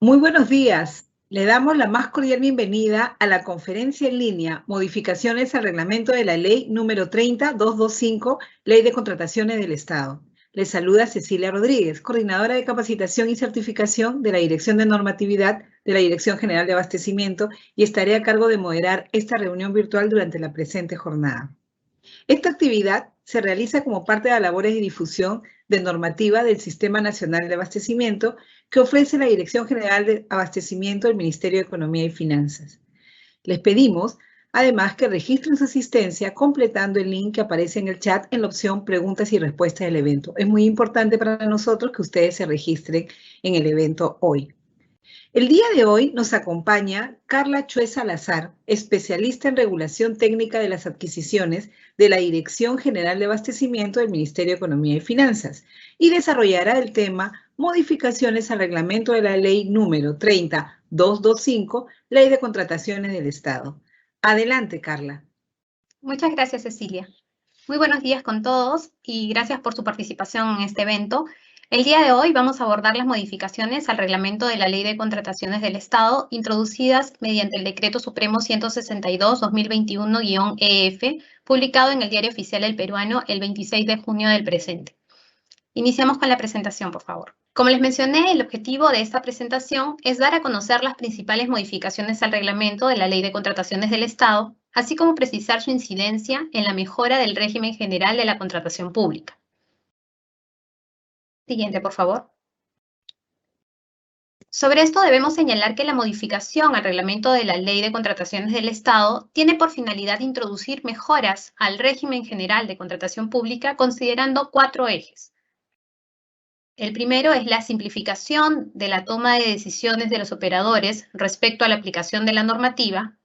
Muy buenos días. Le damos la más cordial bienvenida a la conferencia en línea Modificaciones al Reglamento de la Ley número 30.225, Ley de Contrataciones del Estado. Les saluda Cecilia Rodríguez, coordinadora de capacitación y certificación de la Dirección de Normatividad de la Dirección General de Abastecimiento, y estaré a cargo de moderar esta reunión virtual durante la presente jornada. Esta actividad se realiza como parte de las labores de difusión de normativa del Sistema Nacional de Abastecimiento que ofrece la Dirección General de Abastecimiento del Ministerio de Economía y Finanzas. Les pedimos, además, que registren su asistencia completando el link que aparece en el chat en la opción Preguntas y Respuestas del evento. Es muy importante para nosotros que ustedes se registren en el evento hoy. El día de hoy nos acompaña Carla Chue Salazar, especialista en regulación técnica de las adquisiciones de la Dirección General de Abastecimiento del Ministerio de Economía y Finanzas, y desarrollará el tema Modificaciones al Reglamento de la Ley número 30.225, Ley de Contrataciones del Estado. Adelante, Carla. Muchas gracias, Cecilia. Muy buenos días con todos y gracias por su participación en este evento. El día de hoy vamos a abordar las modificaciones al reglamento de la Ley de Contrataciones del Estado introducidas mediante el Decreto Supremo 162-2021-EF, publicado en el Diario Oficial del Peruano el 26 de junio del presente. Iniciamos con la presentación, por favor. Como les mencioné, el objetivo de esta presentación es dar a conocer las principales modificaciones al reglamento de la Ley de Contrataciones del Estado, así como precisar su incidencia en la mejora del régimen general de la contratación pública. Siguiente, por favor. Sobre esto debemos señalar que la modificación al reglamento de la Ley de Contrataciones del Estado tiene por finalidad introducir mejoras al régimen general de contratación pública considerando 4 ejes. El primero es la simplificación de la toma de decisiones de los operadores respecto a la aplicación de la normativa.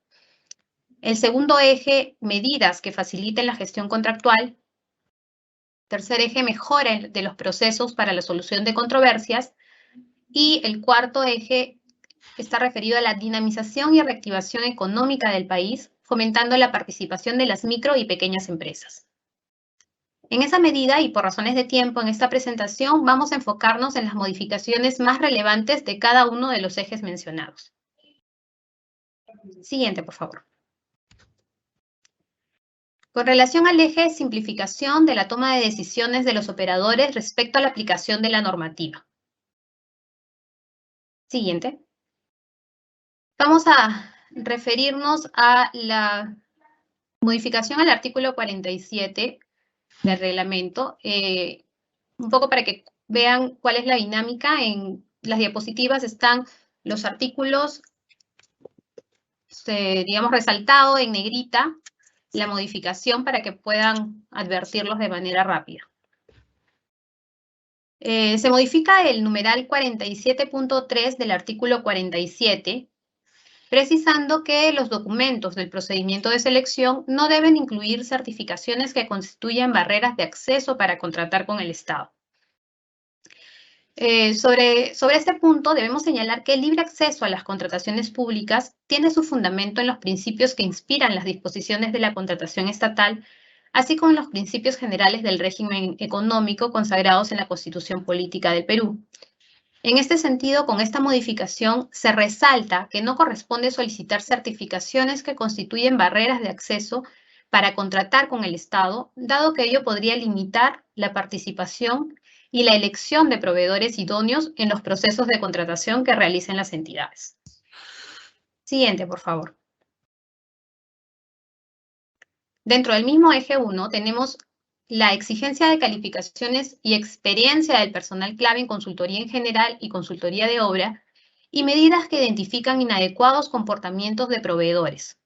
El segundo eje, medidas que faciliten la gestión contractual. Tercer eje, mejora de los procesos para la solución de controversias. Y el cuarto eje está referido a la dinamización y reactivación económica del país, fomentando la participación de las micro y pequeñas empresas. En esa medida, y por razones de tiempo en esta presentación, vamos a enfocarnos en las modificaciones más relevantes de cada uno de los ejes mencionados. Siguiente, por favor. Con relación al eje simplificación de la toma de decisiones de los operadores respecto a la aplicación de la normativa. Siguiente. Vamos a referirnos a la modificación al artículo 47 del reglamento, un poco para que vean cuál es la dinámica. En las diapositivas están los artículos, digamos, resaltado en negrita, la modificación para que puedan advertirlos de manera rápida. Se modifica el numeral 47.3 del artículo 47, precisando que los documentos del procedimiento de selección no deben incluir certificaciones que constituyan barreras de acceso para contratar con el Estado. Sobre este punto, debemos señalar que el libre acceso a las contrataciones públicas tiene su fundamento en los principios que inspiran las disposiciones de la contratación estatal, así como en los principios generales del régimen económico consagrados en la Constitución Política del Perú. En este sentido, con esta modificación, se resalta que no corresponde solicitar certificaciones que constituyen barreras de acceso para contratar con el Estado, dado que ello podría limitar la participación y la elección de proveedores idóneos en los procesos de contratación que realicen las entidades. Siguiente, por favor. Dentro del mismo eje 1 tenemos la exigencia de calificaciones y experiencia del personal clave en consultoría en general y consultoría de obra, y medidas que identifican inadecuados comportamientos de proveedores.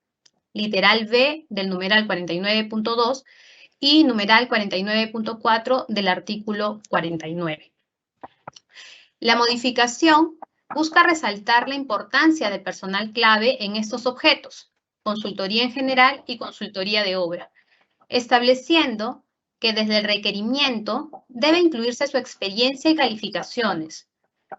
Literal B del numeral 49.2 y numeral 49.4 del artículo 49. La modificación busca resaltar la importancia del personal clave en estos objetos, consultoría en general y consultoría de obra, estableciendo que desde el requerimiento debe incluirse su experiencia y calificaciones,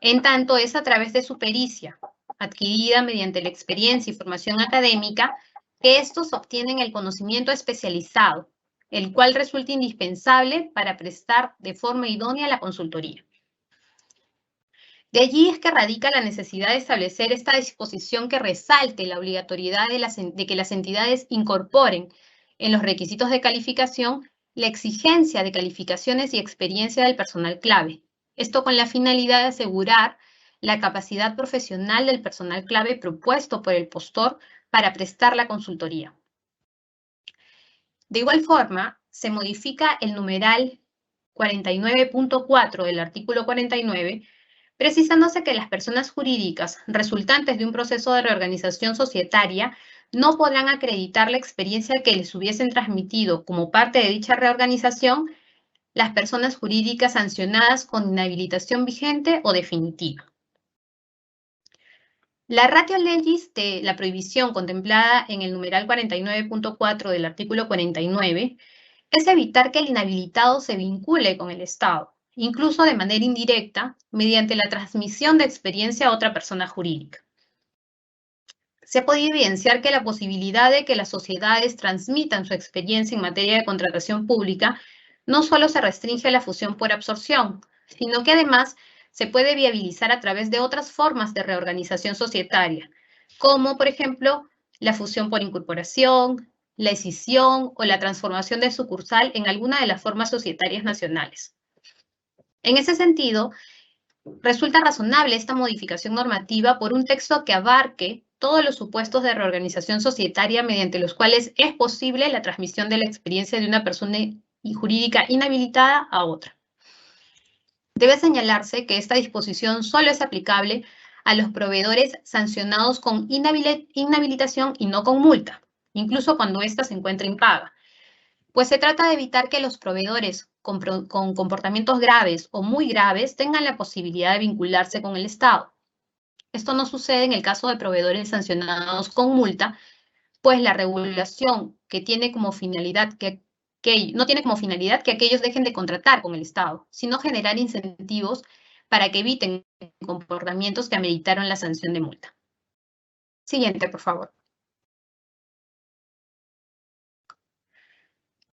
en tanto es a través de su pericia, adquirida mediante la experiencia y formación académica, que estos obtienen el conocimiento especializado, el cual resulta indispensable para prestar de forma idónea la consultoría. De allí es que radica la necesidad de establecer esta disposición que resalte la obligatoriedad de que las entidades incorporen en los requisitos de calificación la exigencia de calificaciones y experiencia del personal clave. Esto con la finalidad de asegurar la capacidad profesional del personal clave propuesto por el postor para prestar la consultoría. De igual forma, se modifica el numeral 49.4 del artículo 49, precisándose que las personas jurídicas resultantes de un proceso de reorganización societaria no podrán acreditar la experiencia que les hubiesen transmitido como parte de dicha reorganización las personas jurídicas sancionadas con inhabilitación vigente o definitiva. La ratio legis de la prohibición contemplada en el numeral 49.4 del artículo 49 es evitar que el inhabilitado se vincule con el Estado, incluso de manera indirecta, mediante la transmisión de experiencia a otra persona jurídica. Se ha podido evidenciar que la posibilidad de que las sociedades transmitan su experiencia en materia de contratación pública no solo se restringe a la fusión por absorción, sino que además se puede viabilizar a través de otras formas de reorganización societaria, como por ejemplo la fusión por incorporación, la escisión o la transformación de sucursal en alguna de las formas societarias nacionales. En ese sentido, resulta razonable esta modificación normativa por un texto que abarque todos los supuestos de reorganización societaria mediante los cuales es posible la transmisión de la experiencia de una persona jurídica inhabilitada a otra. Debe señalarse que esta disposición solo es aplicable a los proveedores sancionados con inhabilitación y no con multa, incluso cuando ésta se encuentra impaga, pues se trata de evitar que los proveedores con comportamientos graves o muy graves tengan la posibilidad de vincularse con el Estado. Esto no sucede en el caso de proveedores sancionados con multa, pues la regulación que tiene como finalidad no tiene como finalidad que aquellos dejen de contratar con el Estado, sino generar incentivos para que eviten comportamientos que ameritaron la sanción de multa. Siguiente, por favor.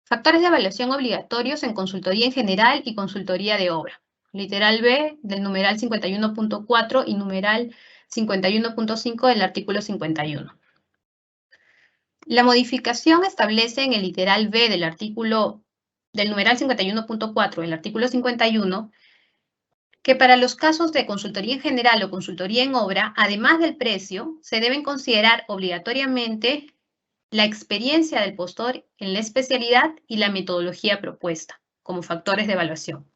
Factores de evaluación obligatorios en consultoría en general y consultoría de obra. Literal B del numeral 51.4 y numeral 51.5 del artículo 51. La modificación establece en el literal B del numeral 51.4 del artículo 51 que para los casos de consultoría en general o consultoría en obra, además del precio, se deben considerar obligatoriamente la experiencia del postor en la especialidad y la metodología propuesta como factores de evaluación.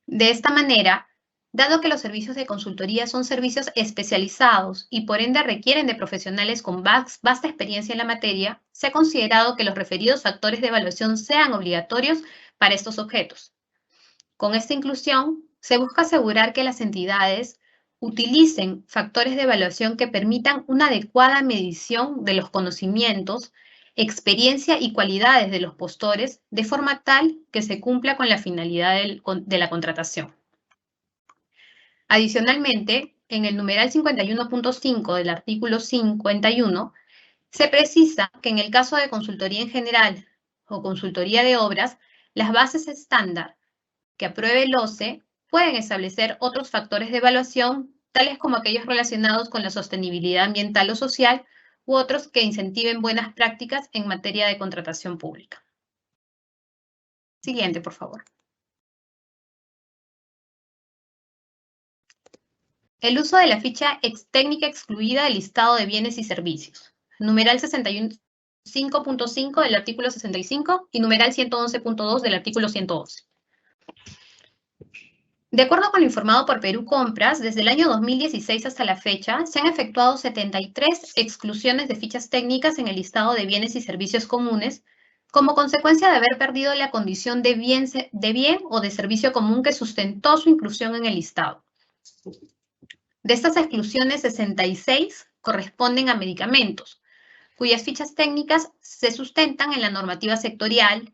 De esta manera, dado que los servicios de consultoría son servicios especializados y por ende requieren de profesionales con vasta experiencia en la materia, se ha considerado que los referidos factores de evaluación sean obligatorios para estos objetos. Con esta inclusión, se busca asegurar que las entidades utilicen factores de evaluación que permitan una adecuada medición de los conocimientos, experiencia y cualidades de los postores de forma tal que se cumpla con la finalidad de la contratación. Adicionalmente, en el numeral 51.5 del artículo 51, se precisa que en el caso de consultoría en general o consultoría de obras, las bases estándar que apruebe el OCE pueden establecer otros factores de evaluación, tales como aquellos relacionados con la sostenibilidad ambiental o social, u otros que incentiven buenas prácticas en materia de contratación pública. Siguiente, por favor. El uso de la ficha técnica excluida del listado de bienes y servicios. Numeral 65.5 del artículo 65 y numeral 111.2 del artículo 111. De acuerdo con lo informado por Perú Compras, desde el año 2016 hasta la fecha, se han efectuado 73 exclusiones de fichas técnicas en el listado de bienes y servicios comunes, como consecuencia de haber perdido la condición de bien o de servicio común que sustentó su inclusión en el listado. De estas exclusiones, 66 corresponden a medicamentos, cuyas fichas técnicas se sustentan en la normativa sectorial,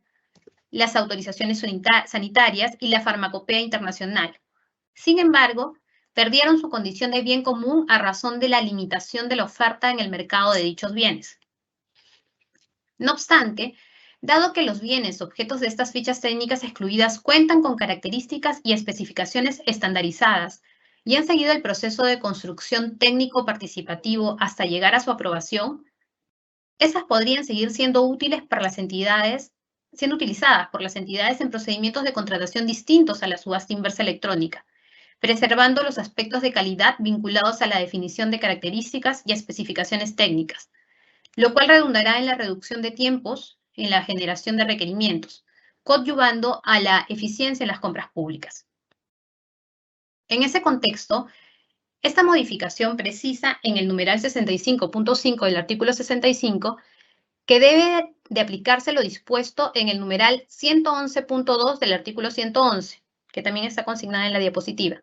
las autorizaciones sanitarias y la farmacopea internacional. Sin embargo, perdieron su condición de bien común a razón de la limitación de la oferta en el mercado de dichos bienes. No obstante, dado que los bienes objetos de estas fichas técnicas excluidas cuentan con características y especificaciones estandarizadas y han seguido el proceso de construcción técnico participativo hasta llegar a su aprobación, esas podrían seguir siendo útiles para las entidades, siendo utilizadas por las entidades en procedimientos de contratación distintos a la subasta inversa electrónica, preservando los aspectos de calidad vinculados a la definición de características y especificaciones técnicas, lo cual redundará en la reducción de tiempos en la generación de requerimientos, coadyuvando a la eficiencia en las compras públicas. En ese contexto, esta modificación precisa en el numeral 65.5 del artículo 65 que debe de aplicarse lo dispuesto en el numeral 111.2 del artículo 111, que también está consignada en la diapositiva,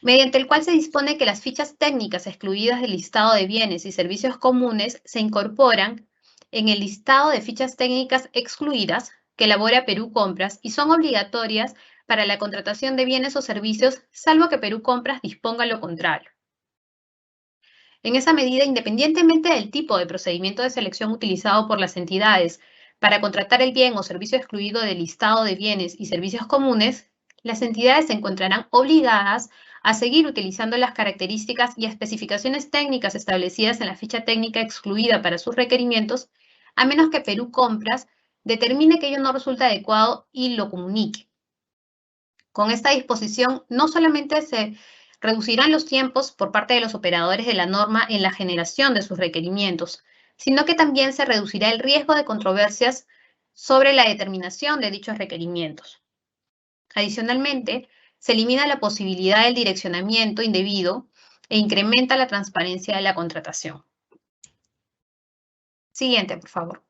mediante el cual se dispone que las fichas técnicas excluidas del listado de bienes y servicios comunes se incorporan en el listado de fichas técnicas excluidas que elabora Perú Compras y son obligatorias para la contratación de bienes o servicios, salvo que Perú Compras disponga lo contrario. En esa medida, independientemente del tipo de procedimiento de selección utilizado por las entidades para contratar el bien o servicio excluido del listado de bienes y servicios comunes, las entidades se encontrarán obligadas a seguir utilizando las características y especificaciones técnicas establecidas en la ficha técnica excluida para sus requerimientos, a menos que Perú Compras determine que ello no resulta adecuado y lo comunique. Con esta disposición, no solamente se reducirán los tiempos por parte de los operadores de la norma en la generación de sus requerimientos, sino que también se reducirá el riesgo de controversias sobre la determinación de dichos requerimientos. Adicionalmente, se elimina la posibilidad del direccionamiento indebido e incrementa la transparencia de la contratación. Siguiente, por favor.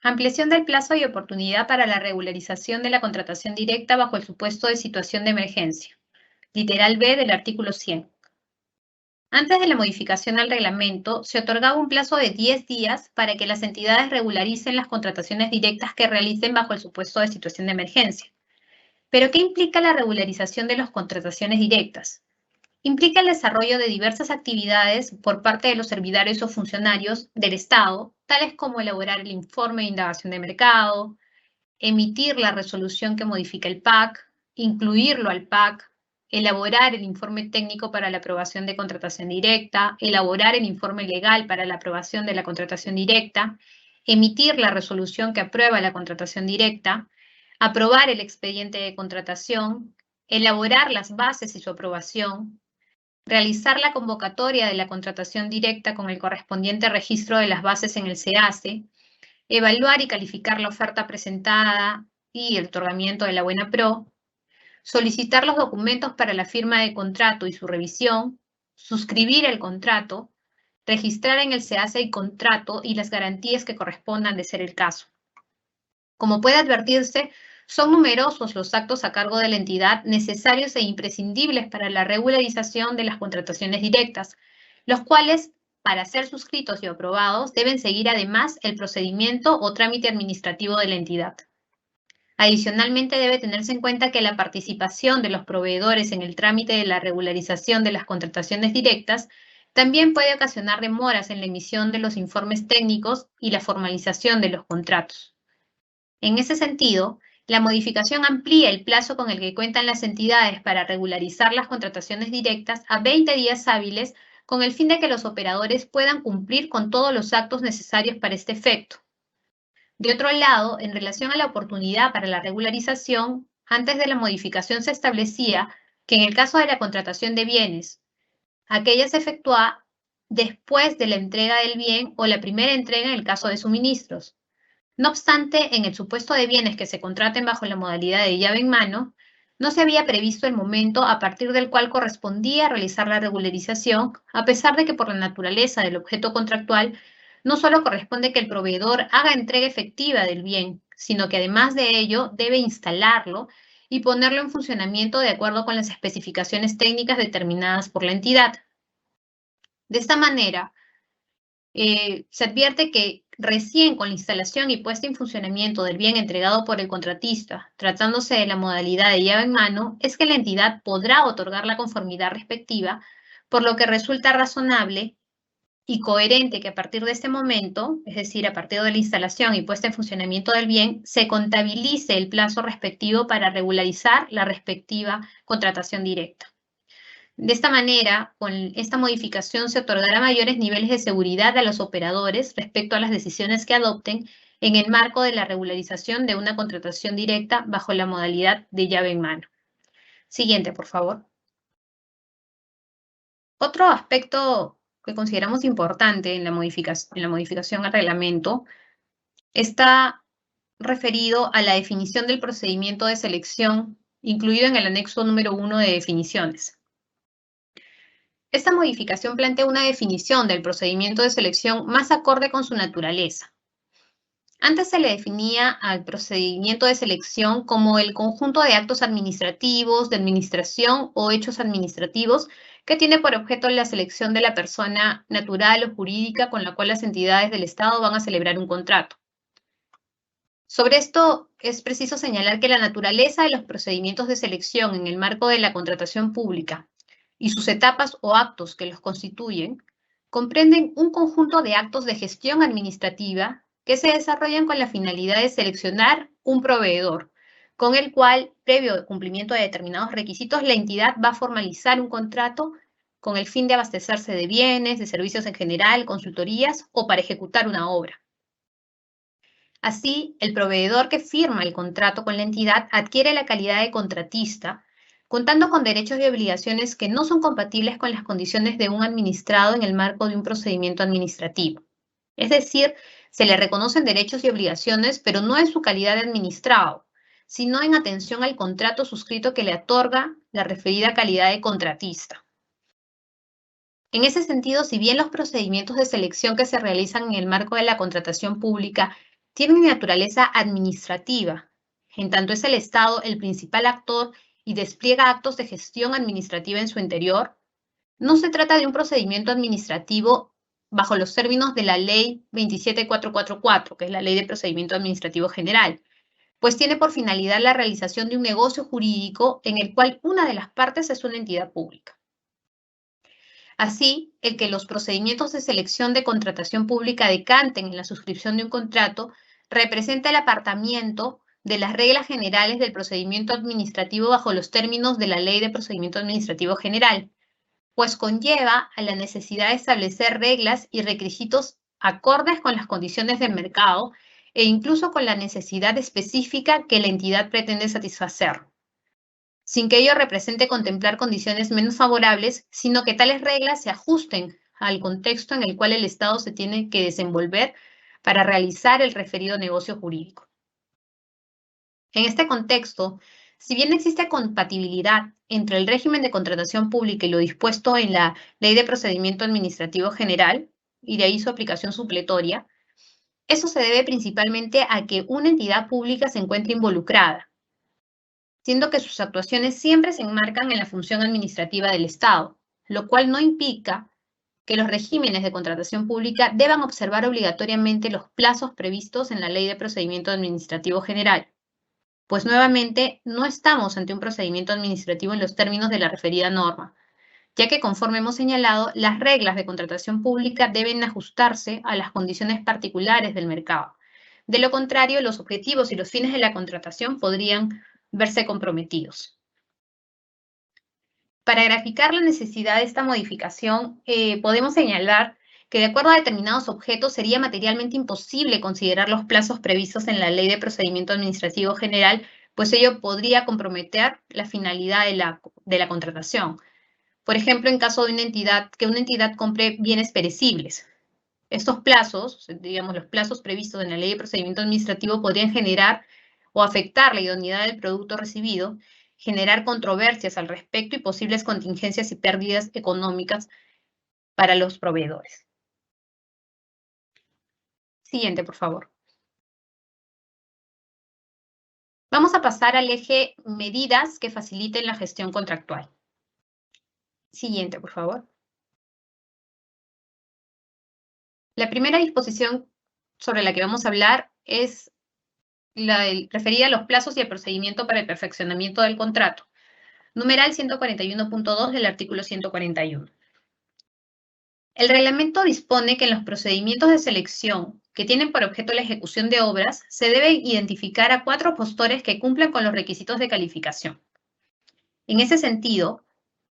Ampliación del plazo y oportunidad para la regularización de la contratación directa bajo el supuesto de situación de emergencia. Literal B del artículo 100. Antes de la modificación al reglamento, se otorgaba un plazo de 10 días para que las entidades regularicen las contrataciones directas que realicen bajo el supuesto de situación de emergencia. ¿Pero qué implica la regularización de las contrataciones directas? Implica el desarrollo de diversas actividades por parte de los servidores o funcionarios del Estado, tales como elaborar el informe de indagación de mercado, emitir la resolución que modifica el PAC, incluirlo al PAC, elaborar el informe técnico para la aprobación de contratación directa, elaborar el informe legal para la aprobación de la contratación directa, emitir la resolución que aprueba la contratación directa, aprobar el expediente de contratación, elaborar las bases y su aprobación, realizar la convocatoria de la contratación directa con el correspondiente registro de las bases en el SEACE, evaluar y calificar la oferta presentada y el otorgamiento de la buena pro, solicitar los documentos para la firma de contrato y su revisión, suscribir el contrato, registrar en el SEACE el contrato y las garantías que correspondan de ser el caso. Como puede advertirse, son numerosos los actos a cargo de la entidad necesarios e imprescindibles para la regularización de las contrataciones directas, los cuales, para ser suscritos y aprobados, deben seguir además el procedimiento o trámite administrativo de la entidad. Adicionalmente, debe tenerse en cuenta que la participación de los proveedores en el trámite de la regularización de las contrataciones directas también puede ocasionar demoras en la emisión de los informes técnicos y la formalización de los contratos. En ese sentido, la modificación amplía el plazo con el que cuentan las entidades para regularizar las contrataciones directas a 20 días hábiles con el fin de que los operadores puedan cumplir con todos los actos necesarios para este efecto. De otro lado, en relación a la oportunidad para la regularización, antes de la modificación se establecía que en el caso de la contratación de bienes, aquella se efectúa después de la entrega del bien o la primera entrega en el caso de suministros. No obstante, en el supuesto de bienes que se contraten bajo la modalidad de llave en mano, no se había previsto el momento a partir del cual correspondía realizar la regularización, a pesar de que por la naturaleza del objeto contractual no solo corresponde que el proveedor haga entrega efectiva del bien, sino que además de ello debe instalarlo y ponerlo en funcionamiento de acuerdo con las especificaciones técnicas determinadas por la entidad. De esta manera, se advierte que recién con la instalación y puesta en funcionamiento del bien entregado por el contratista, tratándose de la modalidad de llave en mano, es que la entidad podrá otorgar la conformidad respectiva, por lo que resulta razonable y coherente que a partir de este momento, es decir, a partir de la instalación y puesta en funcionamiento del bien, se contabilice el plazo respectivo para regularizar la respectiva contratación directa. De esta manera, con esta modificación se otorgará mayores niveles de seguridad a los operadores respecto a las decisiones que adopten en el marco de la regularización de una contratación directa bajo la modalidad de llave en mano. Siguiente, por favor. Otro aspecto que consideramos importante en la modificación al reglamento está referido a la definición del procedimiento de selección incluido en el anexo número 1 de definiciones. Esta modificación plantea una definición del procedimiento de selección más acorde con su naturaleza. Antes se le definía al procedimiento de selección como el conjunto de actos administrativos, de administración o hechos administrativos que tiene por objeto la selección de la persona natural o jurídica con la cual las entidades del Estado van a celebrar un contrato. Sobre esto es preciso señalar que la naturaleza de los procedimientos de selección en el marco de la contratación pública y sus etapas o actos que los constituyen comprenden un conjunto de actos de gestión administrativa que se desarrollan con la finalidad de seleccionar un proveedor, con el cual, previo cumplimiento de determinados requisitos, la entidad va a formalizar un contrato con el fin de abastecerse de bienes, de servicios en general, consultorías o para ejecutar una obra. Así, el proveedor que firma el contrato con la entidad adquiere la calidad de contratista, contando con derechos y obligaciones que no son compatibles con las condiciones de un administrado en el marco de un procedimiento administrativo. Es decir, se le reconocen derechos y obligaciones, pero no en su calidad de administrado, sino en atención al contrato suscrito que le otorga la referida calidad de contratista. En ese sentido, si bien los procedimientos de selección que se realizan en el marco de la contratación pública tienen naturaleza administrativa, en tanto es el Estado el principal actor y despliega actos de gestión administrativa en su interior, no se trata de un procedimiento administrativo bajo los términos de la Ley 27444, que es la Ley de Procedimiento Administrativo General, pues tiene por finalidad la realización de un negocio jurídico en el cual una de las partes es una entidad pública. Así, el que los procedimientos de selección de contratación pública decanten en la suscripción de un contrato representa el apartamiento de las reglas generales del procedimiento administrativo bajo los términos de la Ley de Procedimiento Administrativo General, pues conlleva a la necesidad de establecer reglas y requisitos acordes con las condiciones del mercado e incluso con la necesidad específica que la entidad pretende satisfacer, sin que ello represente contemplar condiciones menos favorables, sino que tales reglas se ajusten al contexto en el cual el Estado se tiene que desenvolver para realizar el referido negocio jurídico. En este contexto, si bien existe compatibilidad entre el régimen de contratación pública y lo dispuesto en la Ley de Procedimiento Administrativo General, y de ahí su aplicación supletoria, eso se debe principalmente a que una entidad pública se encuentre involucrada, siendo que sus actuaciones siempre se enmarcan en la función administrativa del Estado, lo cual no implica que los regímenes de contratación pública deban observar obligatoriamente los plazos previstos en la Ley de Procedimiento Administrativo General, pues nuevamente no estamos ante un procedimiento administrativo en los términos de la referida norma, ya que conforme hemos señalado, las reglas de contratación pública deben ajustarse a las condiciones particulares del mercado. De lo contrario, los objetivos y los fines de la contratación podrían verse comprometidos. Para graficar la necesidad de esta modificación, podemos señalar que de acuerdo a determinados objetos sería materialmente imposible considerar los plazos previstos en la Ley de Procedimiento Administrativo General, pues ello podría comprometer la finalidad de la contratación. Por ejemplo, en caso de que una entidad compre bienes perecibles. Estos plazos, digamos, los plazos previstos en la Ley de Procedimiento Administrativo podrían generar o afectar la idoneidad del producto recibido, generar controversias al respecto y posibles contingencias y pérdidas económicas para los proveedores. Siguiente, por favor. Vamos a pasar al eje medidas que faciliten la gestión contractual. Siguiente, por favor. La primera disposición sobre la que vamos a hablar es referida a los plazos y el procedimiento para el perfeccionamiento del contrato. Numeral 141.2 del artículo 141. El reglamento dispone que en los procedimientos de selección que tienen por objeto la ejecución de obras, se debe identificar a 4 postores que cumplan con los requisitos de calificación. En ese sentido,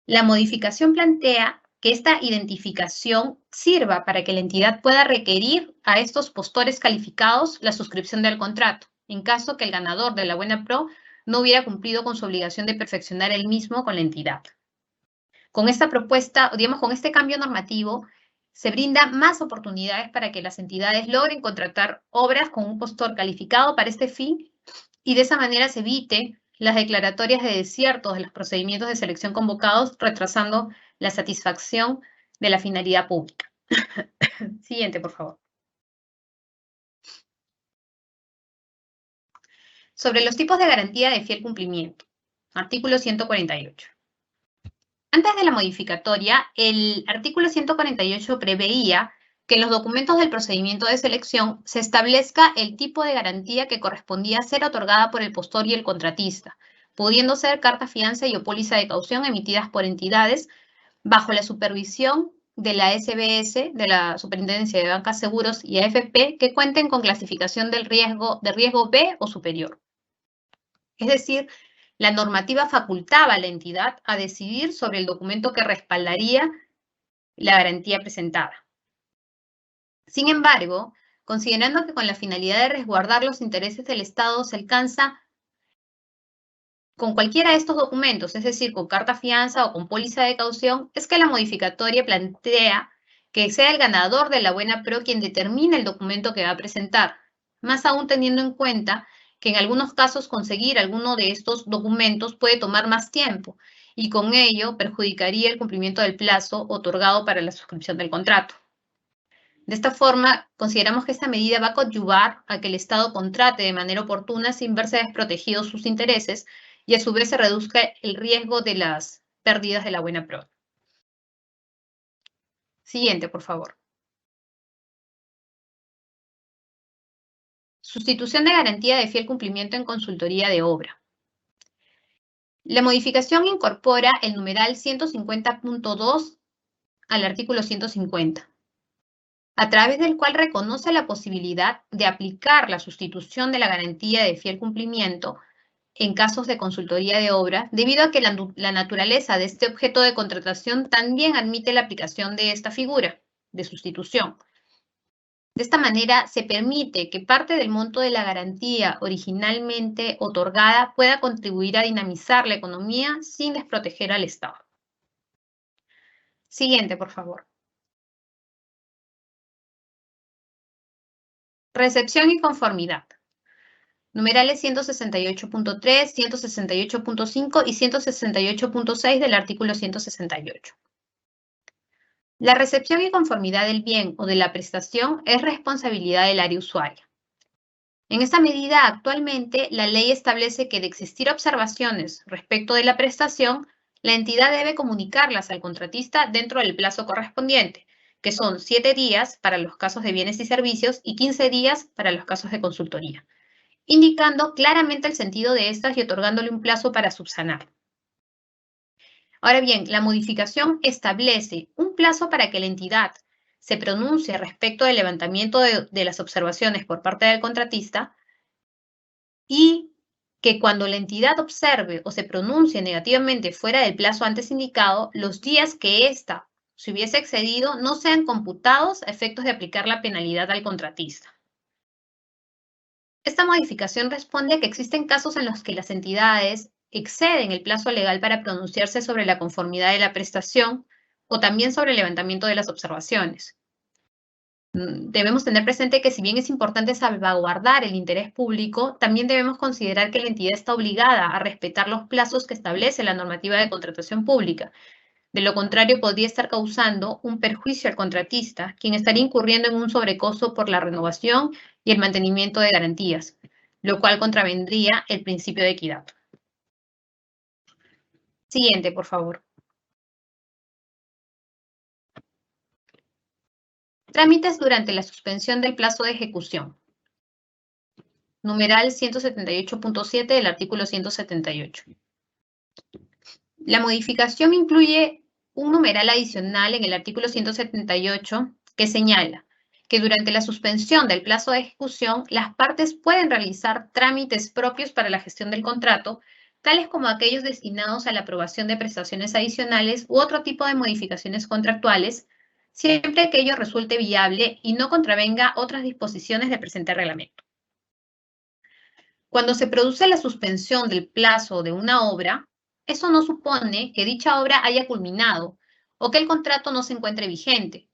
la modificación plantea que esta identificación sirva para que la entidad pueda requerir a estos postores calificados la suscripción del contrato, en caso que el ganador de la Buena Pro no hubiera cumplido con su obligación de perfeccionar el mismo con la entidad. Con esta propuesta, digamos, con este cambio normativo, se brinda más oportunidades para que las entidades logren contratar obras con un postor calificado para este fin y de esa manera se evite las declaratorias de desiertos de los procedimientos de selección convocados, retrasando la satisfacción de la finalidad pública. Siguiente, por favor. Sobre los tipos de garantía de fiel cumplimiento. Artículo 148. Antes de la modificatoria, el artículo 148 preveía que en los documentos del procedimiento de selección se establezca el tipo de garantía que correspondía ser otorgada por el postor y el contratista, pudiendo ser carta fianza y o póliza de caución emitidas por entidades bajo la supervisión de la SBS, de la Superintendencia de Bancas, Seguros y AFP, que cuenten con clasificación de riesgo B o superior. Es decir, la normativa facultaba a la entidad a decidir sobre el documento que respaldaría la garantía presentada. Sin embargo, considerando que con la finalidad de resguardar los intereses del Estado se alcanza con cualquiera de estos documentos, es decir, con carta fianza o con póliza de caución, es que la modificatoria plantea que sea el ganador de la Buena Pro quien determine el documento que va a presentar, más aún teniendo en cuenta que en algunos casos conseguir alguno de estos documentos puede tomar más tiempo y con ello perjudicaría el cumplimiento del plazo otorgado para la suscripción del contrato. De esta forma, consideramos que esta medida va a coadyuvar a que el Estado contrate de manera oportuna sin verse desprotegidos sus intereses y a su vez se reduzca el riesgo de las pérdidas de la Buena Pro. Siguiente, por favor. Sustitución de garantía de fiel cumplimiento en consultoría de obra. La modificación incorpora el numeral 150.2 al artículo 150, a través del cual reconoce la posibilidad de aplicar la sustitución de la garantía de fiel cumplimiento en casos de consultoría de obra, debido a que la naturaleza de este objeto de contratación también admite la aplicación de esta figura de sustitución. De esta manera, se permite que parte del monto de la garantía originalmente otorgada pueda contribuir a dinamizar la economía sin desproteger al Estado. Siguiente, por favor. Recepción y conformidad. Numerales 168.3, 168.5 y 168.6 del artículo 168. La recepción y conformidad del bien o de la prestación es responsabilidad del área usuaria. En esta medida, actualmente, la ley establece que de existir observaciones respecto de la prestación, la entidad debe comunicarlas al contratista dentro del plazo correspondiente, que son 7 días para los casos de bienes y servicios y 15 días para los casos de consultoría, indicando claramente el sentido de estas y otorgándole un plazo para subsanar. Ahora bien, la modificación establece un plazo para que la entidad se pronuncie respecto del levantamiento de las observaciones por parte del contratista y que cuando la entidad observe o se pronuncie negativamente fuera del plazo antes indicado, los días que ésta se hubiese excedido no sean computados a efectos de aplicar la penalidad al contratista. Esta modificación responde a que existen casos en los que las entidades exceden el plazo legal para pronunciarse sobre la conformidad de la prestación o también sobre el levantamiento de las observaciones. Debemos tener presente que si bien es importante salvaguardar el interés público, también debemos considerar que la entidad está obligada a respetar los plazos que establece la normativa de contratación pública. De lo contrario, podría estar causando un perjuicio al contratista, quien estaría incurriendo en un sobrecosto por la renovación y el mantenimiento de garantías, lo cual contravendría el principio de equidad. Siguiente, por favor. Trámites durante la suspensión del plazo de ejecución. Numeral 178.7 del artículo 178. La modificación incluye un numeral adicional en el artículo 178 que señala que durante la suspensión del plazo de ejecución, las partes pueden realizar trámites propios para la gestión del contrato, tales como aquellos destinados a la aprobación de prestaciones adicionales u otro tipo de modificaciones contractuales, siempre que ello resulte viable y no contravenga otras disposiciones del presente reglamento. Cuando se produce la suspensión del plazo de una obra, eso no supone que dicha obra haya culminado o que el contrato no se encuentre vigente.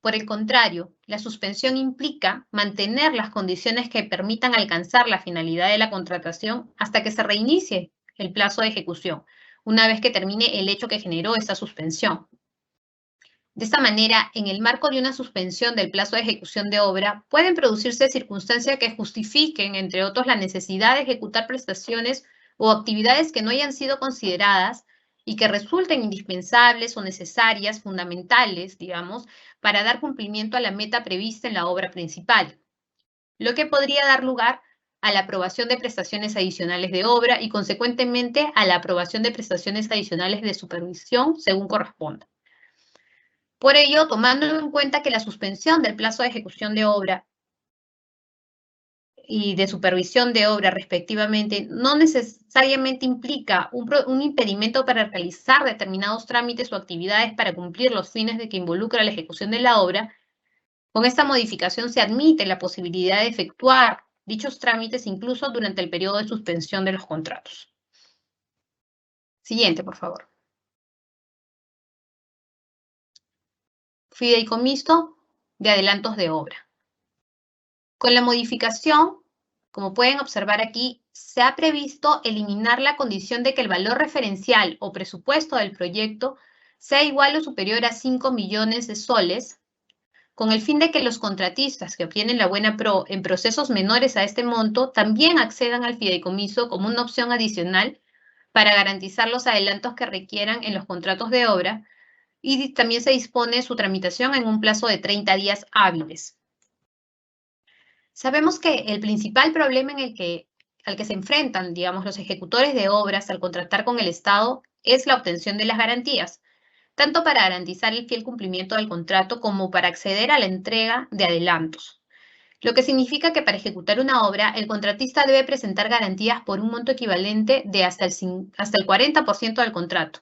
Por el contrario, la suspensión implica mantener las condiciones que permitan alcanzar la finalidad de la contratación hasta que se reinicie el plazo de ejecución, una vez que termine el hecho que generó esta suspensión. De esta manera, en el marco de una suspensión del plazo de ejecución de obra, pueden producirse circunstancias que justifiquen, entre otros, la necesidad de ejecutar prestaciones o actividades que no hayan sido consideradas y que resulten indispensables o necesarias, fundamentales, digamos, para dar cumplimiento a la meta prevista en la obra principal, lo que podría dar lugar a la aprobación de prestaciones adicionales de obra y, consecuentemente, a la aprobación de prestaciones adicionales de supervisión según corresponda. Por ello, tomando en cuenta que la suspensión del plazo de ejecución de obra y de supervisión de obra, respectivamente, no necesariamente implica un impedimento para realizar determinados trámites o actividades para cumplir los fines de que involucra la ejecución de la obra, con esta modificación se admite la posibilidad de efectuar dichos trámites incluso durante el periodo de suspensión de los contratos. Siguiente, por favor. Fideicomiso de adelantos de obra. Con la modificación, como pueden observar aquí, se ha previsto eliminar la condición de que el valor referencial o presupuesto del proyecto sea igual o superior a 5 millones de soles, con el fin de que los contratistas que obtienen la buena pro en procesos menores a este monto también accedan al fideicomiso como una opción adicional para garantizar los adelantos que requieran en los contratos de obra, y también se dispone su tramitación en un plazo de 30 días hábiles. Sabemos que el principal problema al que se enfrentan, digamos, los ejecutores de obras al contratar con el Estado es la obtención de las garantías, tanto para garantizar el fiel cumplimiento del contrato como para acceder a la entrega de adelantos. Lo que significa que para ejecutar una obra, el contratista debe presentar garantías por un monto equivalente de hasta el 40% del contrato,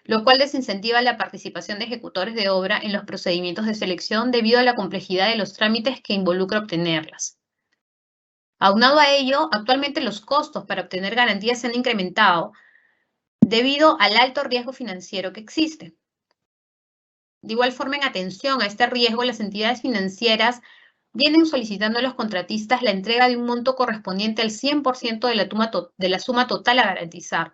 lo cual desincentiva la participación de ejecutores de obra en los procedimientos de selección debido a la complejidad de los trámites que involucra obtenerlas. Aunado a ello, actualmente los costos para obtener garantías se han incrementado debido al alto riesgo financiero que existe. De igual forma, en atención a este riesgo, las entidades financieras vienen solicitando a los contratistas la entrega de un monto correspondiente al 100% de la suma total a garantizar,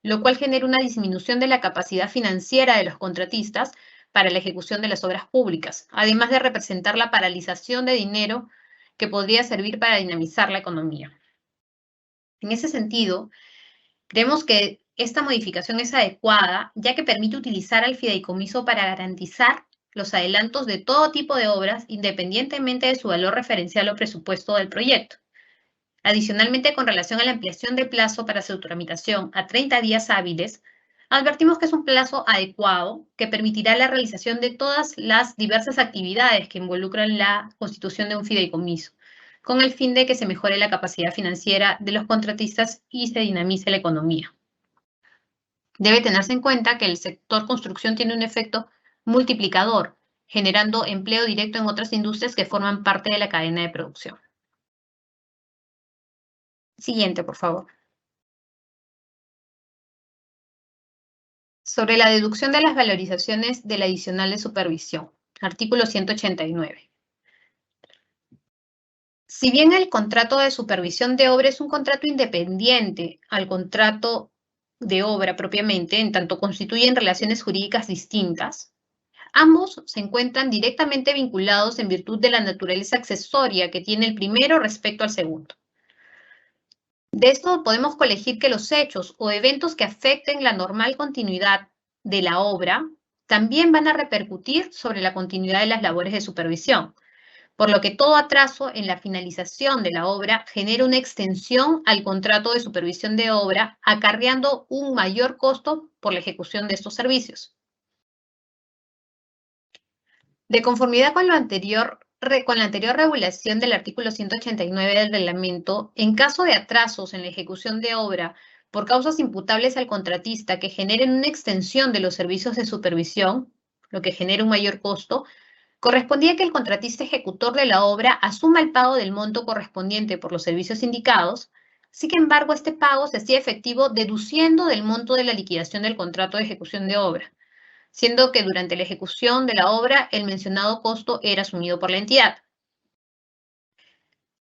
lo cual genera una disminución de la capacidad financiera de los contratistas para la ejecución de las obras públicas, además de representar la paralización de dinero que podría servir para dinamizar la economía. En ese sentido, creemos que esta modificación es adecuada, ya que permite utilizar al fideicomiso para garantizar los adelantos de todo tipo de obras, independientemente de su valor referencial o presupuesto del proyecto. Adicionalmente, con relación a la ampliación del plazo para su tramitación a 30 días hábiles, advertimos que es un plazo adecuado que permitirá la realización de todas las diversas actividades que involucran la constitución de un fideicomiso, con el fin de que se mejore la capacidad financiera de los contratistas y se dinamice la economía. Debe tenerse en cuenta que el sector construcción tiene un efecto multiplicador, generando empleo directo en otras industrias que forman parte de la cadena de producción. Siguiente, por favor. Sobre la deducción de las valorizaciones del adicional de supervisión. Artículo 189. Si bien el contrato de supervisión de obra es un contrato independiente al contrato de obra propiamente, en tanto constituyen relaciones jurídicas distintas, ambos se encuentran directamente vinculados en virtud de la naturaleza accesoria que tiene el primero respecto al segundo. De esto podemos colegir que los hechos o eventos que afecten la normal continuidad de la obra también van a repercutir sobre la continuidad de las labores de supervisión, por lo que todo atraso en la finalización de la obra genera una extensión al contrato de supervisión de obra, acarreando un mayor costo por la ejecución de estos servicios. De conformidad con la anterior regulación del artículo 189 del reglamento, en caso de atrasos en la ejecución de obra por causas imputables al contratista que generen una extensión de los servicios de supervisión, lo que genera un mayor costo, correspondía que el contratista ejecutor de la obra asuma el pago del monto correspondiente por los servicios indicados. Sin embargo, este pago se hacía efectivo deduciendo del monto de la liquidación del contrato de ejecución de obra, siendo que durante la ejecución de la obra el mencionado costo era asumido por la entidad.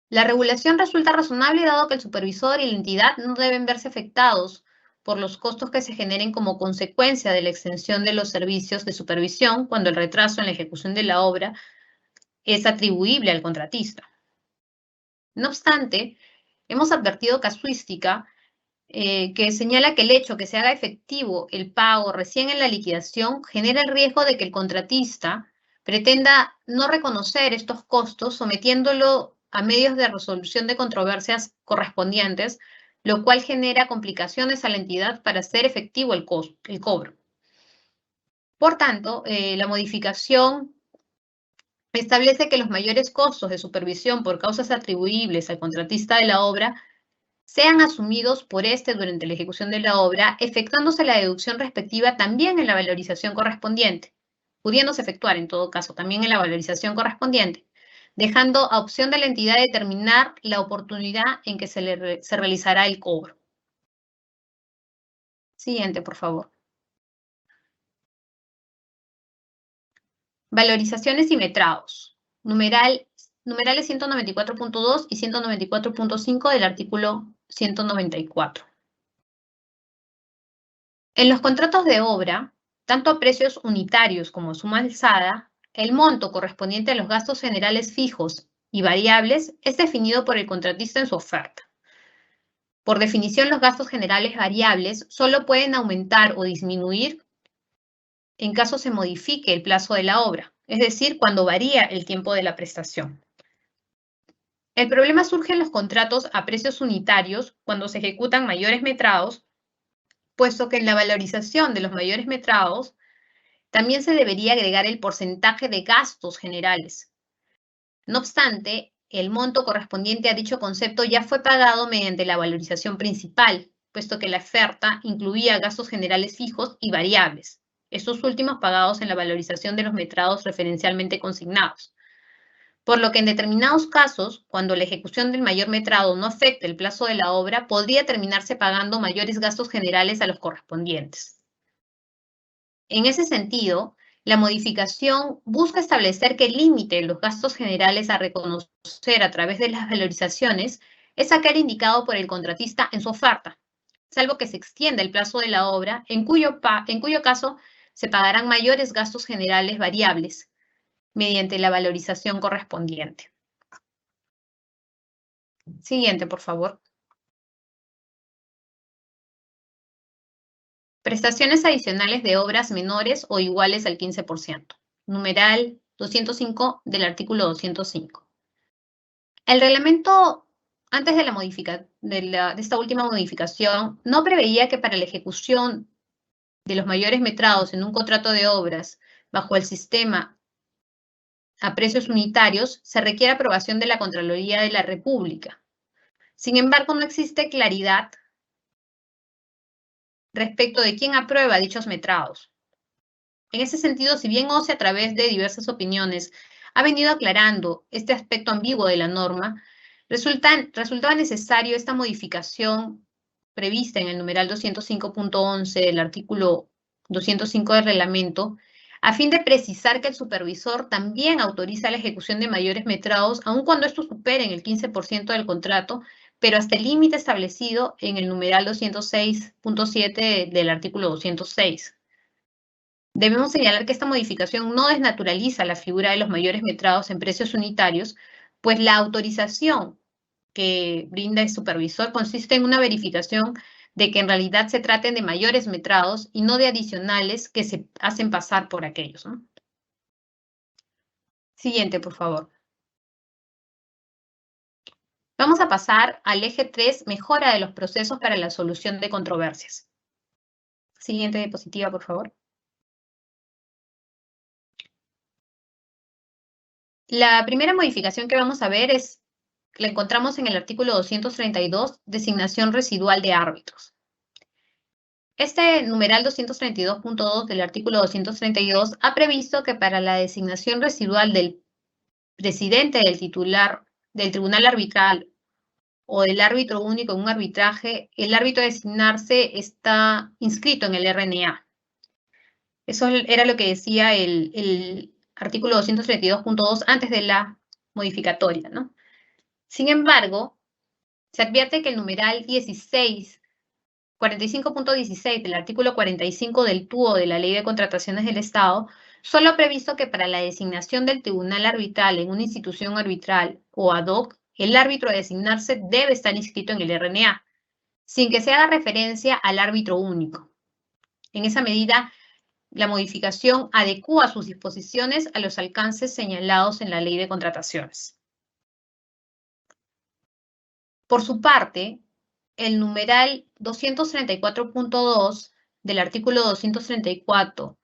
La regulación resulta razonable dado que el supervisor y la entidad no deben verse afectados por los costos que se generen como consecuencia de la extensión de los servicios de supervisión cuando el retraso en la ejecución de la obra es atribuible al contratista. No obstante, hemos advertido casuística que señala que el hecho que se haga efectivo el pago recién en la liquidación genera el riesgo de que el contratista pretenda no reconocer estos costos sometiéndolo a medios de resolución de controversias correspondientes, lo cual genera complicaciones a la entidad para hacer efectivo el cobro. Por tanto, la modificación establece que los mayores costos de supervisión por causas atribuibles al contratista de la obra sean asumidos por este durante la ejecución de la obra, efectuándose la deducción respectiva también en la valorización correspondiente, pudiéndose efectuar en todo caso también en la valorización correspondiente, dejando a opción de la entidad determinar la oportunidad en que se realizará el cobro. Siguiente, por favor. Valorizaciones y metrados. Numerales 194.2 y 194.5 del artículo 194. En los contratos de obra, tanto a precios unitarios como a suma alzada, el monto correspondiente a los gastos generales fijos y variables es definido por el contratista en su oferta. Por definición, los gastos generales variables solo pueden aumentar o disminuir en caso se modifique el plazo de la obra, es decir, cuando varía el tiempo de la prestación. El problema surge en los contratos a precios unitarios cuando se ejecutan mayores metrados, puesto que en la valorización de los mayores metrados también se debería agregar el porcentaje de gastos generales. No obstante, el monto correspondiente a dicho concepto ya fue pagado mediante la valorización principal, puesto que la oferta incluía gastos generales fijos y variables, estos últimos pagados en la valorización de los metrados referencialmente consignados. Por lo que en determinados casos, cuando la ejecución del mayor metrado no afecte el plazo de la obra, podría terminarse pagando mayores gastos generales a los correspondientes. En ese sentido, la modificación busca establecer que el límite de los gastos generales a reconocer a través de las valorizaciones es aquel indicado por el contratista en su oferta, salvo que se extienda el plazo de la obra, en cuyo caso se pagarán mayores gastos generales variables mediante la valorización correspondiente. Siguiente, por favor. Prestaciones adicionales de obras menores o iguales al 15%. Numeral 205 del artículo 205. El reglamento, antes de esta última modificación, no preveía que para la ejecución de los mayores metrados en un contrato de obras bajo el sistema a precios unitarios se requiere aprobación de la Contraloría de la República. Sin embargo, no existe claridad respecto de quién aprueba dichos metrados. En ese sentido, si bien OCE a través de diversas opiniones ha venido aclarando este aspecto ambiguo de la norma, resultaba necesario esta modificación prevista en el numeral 205.11 del artículo 205 del reglamento, a fin de precisar que el supervisor también autoriza la ejecución de mayores metrados, aun cuando estos superen el 15% del contrato, pero hasta el límite establecido en el numeral 206.7 del artículo 206. Debemos señalar que esta modificación no desnaturaliza la figura de los mayores metrados en precios unitarios, pues la autorización que brinda el supervisor consiste en una verificación de que en realidad se traten de mayores metrados y no de adicionales que se hacen pasar por aquellos, ¿no? Siguiente, por favor. Vamos a pasar al eje 3, mejora de los procesos para la solución de controversias. Siguiente diapositiva, por favor. La primera modificación que vamos a ver la encontramos en el artículo 232, designación residual de árbitros. Este numeral 232.2 del artículo 232 ha previsto que para la designación residual del presidente del titular del tribunal arbitral o del árbitro único en un arbitraje, el árbitro a designarse está inscrito en el RNA. Eso era lo que decía el artículo 232.2 antes de la modificatoria, ¿no? Sin embargo, se advierte que el numeral 45.16 del artículo 45 del TUO de la Ley de Contrataciones del Estado solo ha previsto que para la designación del tribunal arbitral en una institución arbitral o ad hoc, el árbitro a designarse debe estar inscrito en el RNA, sin que se haga referencia al árbitro único. En esa medida, la modificación adecúa sus disposiciones a los alcances señalados en la Ley de Contrataciones. Por su parte, el numeral 234.2 del artículo 234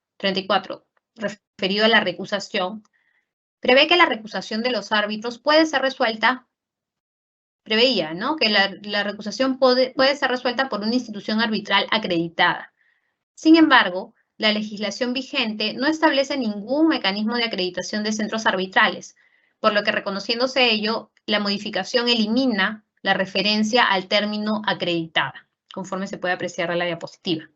referido a la recusación, prevé que la recusación de los árbitros puede ser resuelta, preveía, ¿no? Que la recusación puede ser resuelta por una institución arbitral acreditada. Sin embargo, la legislación vigente no establece ningún mecanismo de acreditación de centros arbitrales, por lo que reconociéndose ello, la modificación elimina la referencia al término acreditada, conforme se puede apreciar en la diapositiva.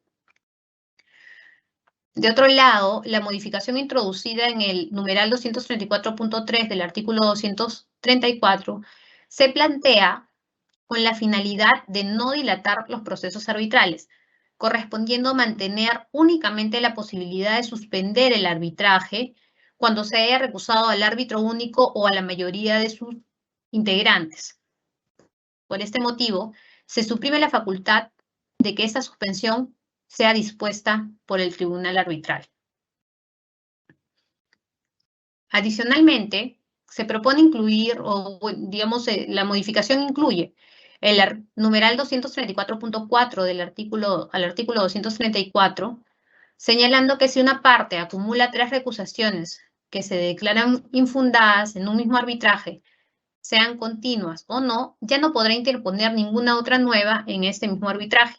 De otro lado, la modificación introducida en el numeral 234.3 del artículo 234 se plantea con la finalidad de no dilatar los procesos arbitrales, correspondiendo a mantener únicamente la posibilidad de suspender el arbitraje cuando se haya recusado al árbitro único o a la mayoría de sus integrantes. Por este motivo, se suprime la facultad de que esta suspensión sea dispuesta por el tribunal arbitral. Adicionalmente, se propone incluir, o digamos, la modificación incluye el numeral 234.4 del artículo 234, señalando que si una parte acumula 3 recusaciones que se declaran infundadas en un mismo arbitraje, sean continuas o no, ya no podrá interponer ninguna otra nueva en este mismo arbitraje.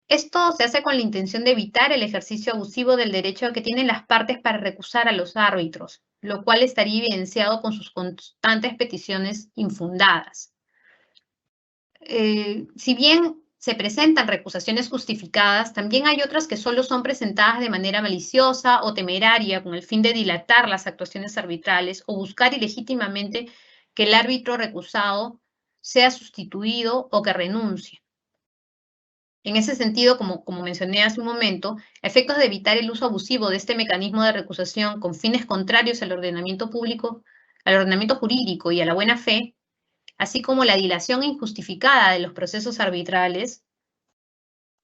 Esto se hace con la intención de evitar el ejercicio abusivo del derecho que tienen las partes para recusar a los árbitros, lo cual estaría evidenciado con sus constantes peticiones infundadas. Si bien se presentan recusaciones justificadas, también hay otras que solo son presentadas de manera maliciosa o temeraria con el fin de dilatar las actuaciones arbitrales o buscar ilegítimamente que el árbitro recusado sea sustituido o que renuncie. En ese sentido, como mencioné hace un momento, a efectos de evitar el uso abusivo de este mecanismo de recusación con fines contrarios al ordenamiento público, al ordenamiento jurídico y a la buena fe, así como la dilación injustificada de los procesos arbitrales,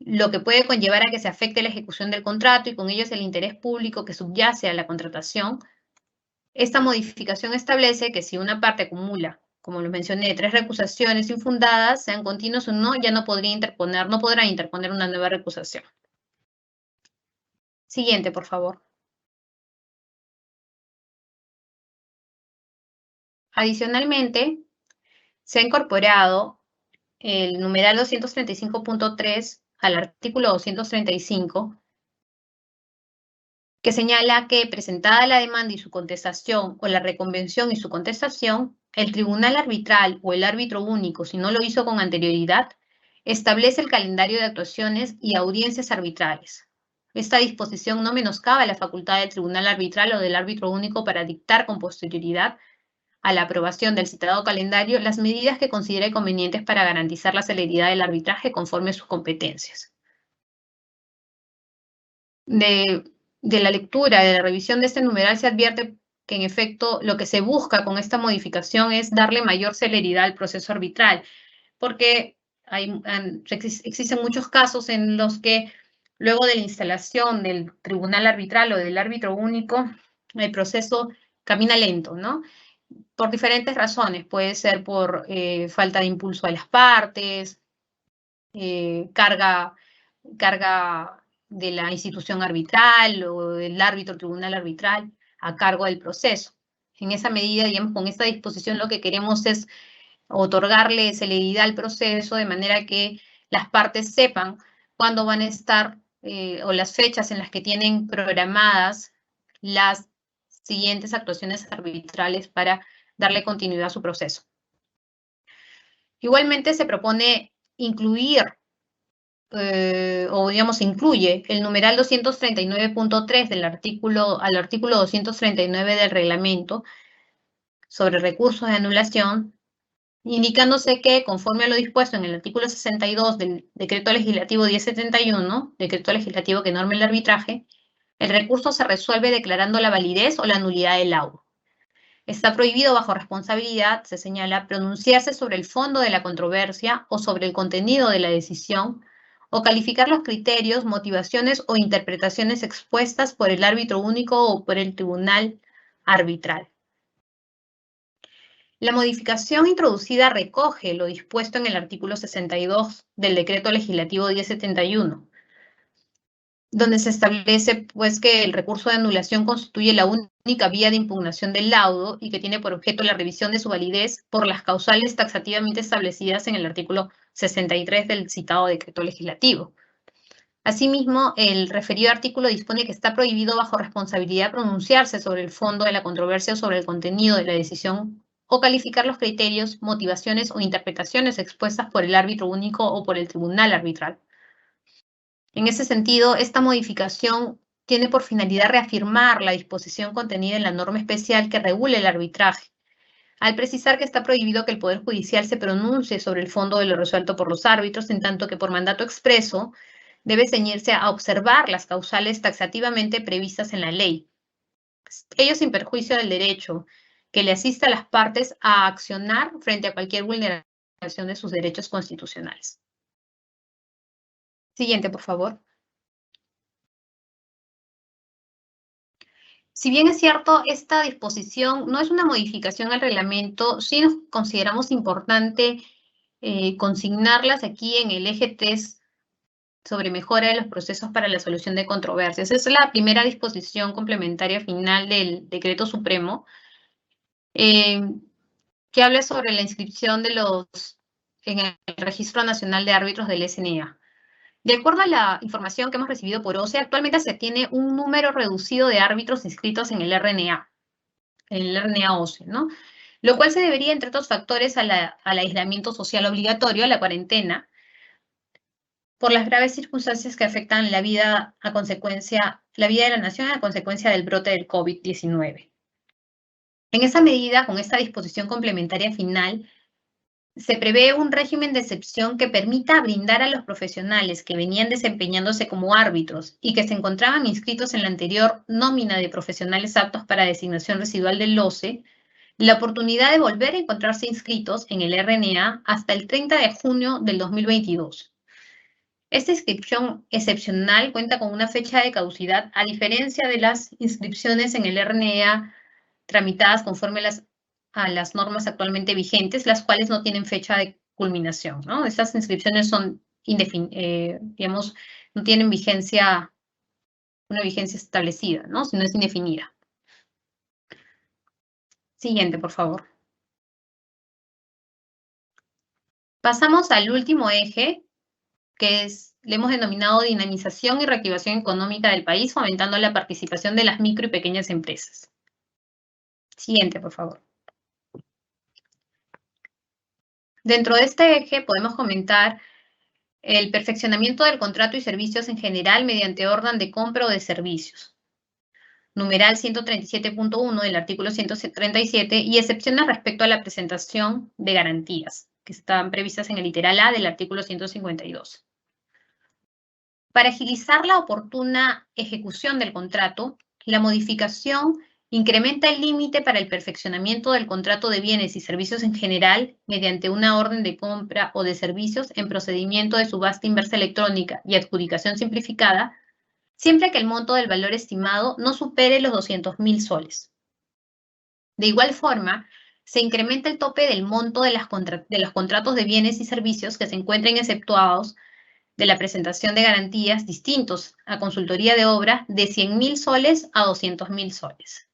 lo que puede conllevar a que se afecte la ejecución del contrato y con ello el interés público que subyace a la contratación, esta modificación establece que si una parte acumula, como lo mencioné, 3 recusaciones infundadas, sean continuas o no, ya no podrá interponer una nueva recusación. Siguiente, por favor. Adicionalmente, se ha incorporado el numeral 235.3 al artículo 235, que señala que presentada la demanda y su contestación o la reconvención y su contestación, el tribunal arbitral o el árbitro único, si no lo hizo con anterioridad, establece el calendario de actuaciones y audiencias arbitrales. Esta disposición no menoscaba la facultad del tribunal arbitral o del árbitro único para dictar con posterioridad a la aprobación del citado calendario las medidas que considere convenientes para garantizar la celeridad del arbitraje conforme a sus competencias. De la lectura, de la revisión de este numeral se advierte que en efecto lo que se busca con esta modificación es darle mayor celeridad al proceso arbitral, porque existen muchos casos en los que luego de la instalación del tribunal arbitral o del árbitro único, el proceso camina lento, ¿no? Por diferentes razones, puede ser por falta de impulso a las partes, carga de la institución arbitral o del árbitro tribunal arbitral a cargo del proceso. En esa medida, digamos, con esta disposición lo que queremos es otorgarle celeridad al proceso de manera que las partes sepan cuándo van a estar o las fechas en las que tienen programadas las siguientes actuaciones arbitrales para darle continuidad a su proceso. Igualmente se propone incluir o digamos incluye el numeral 239.3 al artículo 239 del reglamento sobre recursos de anulación, indicándose que, conforme a lo dispuesto en el artículo 62 del Decreto Legislativo 1071, decreto legislativo que norma el arbitraje, el recurso se resuelve declarando la validez o la nulidad del laudo. Está prohibido bajo responsabilidad, se señala, pronunciarse sobre el fondo de la controversia o sobre el contenido de la decisión, o calificar los criterios, motivaciones o interpretaciones expuestas por el árbitro único o por el tribunal arbitral. La modificación introducida recoge lo dispuesto en el artículo 62 del Decreto Legislativo 1071, donde se establece pues que el recurso de anulación constituye la única vía de impugnación del laudo y que tiene por objeto la revisión de su validez por las causales taxativamente establecidas en el artículo 63 del citado decreto legislativo. Asimismo, el referido artículo dispone que está prohibido bajo responsabilidad pronunciarse sobre el fondo de la controversia o sobre el contenido de la decisión o calificar los criterios, motivaciones o interpretaciones expuestas por el árbitro único o por el tribunal arbitral. En ese sentido, esta modificación tiene por finalidad reafirmar la disposición contenida en la norma especial que regula el arbitraje, al precisar que está prohibido que el Poder Judicial se pronuncie sobre el fondo de lo resuelto por los árbitros, en tanto que por mandato expreso debe ceñirse a observar las causales taxativamente previstas en la ley, ello sin perjuicio del derecho que le asista a las partes a accionar frente a cualquier vulneración de sus derechos constitucionales. Siguiente, por favor. Si bien es cierto, esta disposición no es una modificación al reglamento, sí nos consideramos importante consignarlas aquí en el eje 3 sobre mejora de los procesos para la solución de controversias. Esa es la primera disposición complementaria final del Decreto Supremo, que habla sobre la inscripción en el Registro Nacional de Árbitros del SNA. De acuerdo a la información que hemos recibido por OCE, actualmente se tiene un número reducido de árbitros inscritos en el RNA OCE, ¿no? Lo cual se debería, entre otros factores, al aislamiento social obligatorio, a la cuarentena, por las graves circunstancias que afectan la vida de la nación a consecuencia del brote del COVID-19. En esa medida, con esta disposición complementaria final, se prevé un régimen de excepción que permita brindar a los profesionales que venían desempeñándose como árbitros y que se encontraban inscritos en la anterior nómina de profesionales aptos para designación residual del OCE, la oportunidad de volver a encontrarse inscritos en el RNA hasta el 30 de junio del 2022. Esta inscripción excepcional cuenta con una fecha de caducidad, a diferencia de las inscripciones en el RNA tramitadas conforme a las normas actualmente vigentes, las cuales no tienen fecha de culminación, ¿no? Estas inscripciones son digamos, no tienen una vigencia establecida, ¿no? Sino es indefinida. Siguiente, por favor. Pasamos al último eje, que le hemos denominado dinamización y reactivación económica del país, fomentando la participación de las micro y pequeñas empresas. Siguiente, por favor. Dentro de este eje podemos comentar el perfeccionamiento del contrato y servicios en general mediante orden de compra o de servicios. Numeral 137.1 del artículo 137 y excepciones respecto a la presentación de garantías, que están previstas en el literal A del artículo 152. Para agilizar la oportuna ejecución del contrato, la modificación incrementa el límite para el perfeccionamiento del contrato de bienes y servicios en general mediante una orden de compra o de servicios en procedimiento de subasta inversa electrónica y adjudicación simplificada, siempre que el monto del valor estimado no supere los 200.000 soles. De igual forma, se incrementa el tope del monto de los contratos de bienes y servicios que se encuentren exceptuados de la presentación de garantías distintos a consultoría de obra de 100.000 soles a 200.000 soles.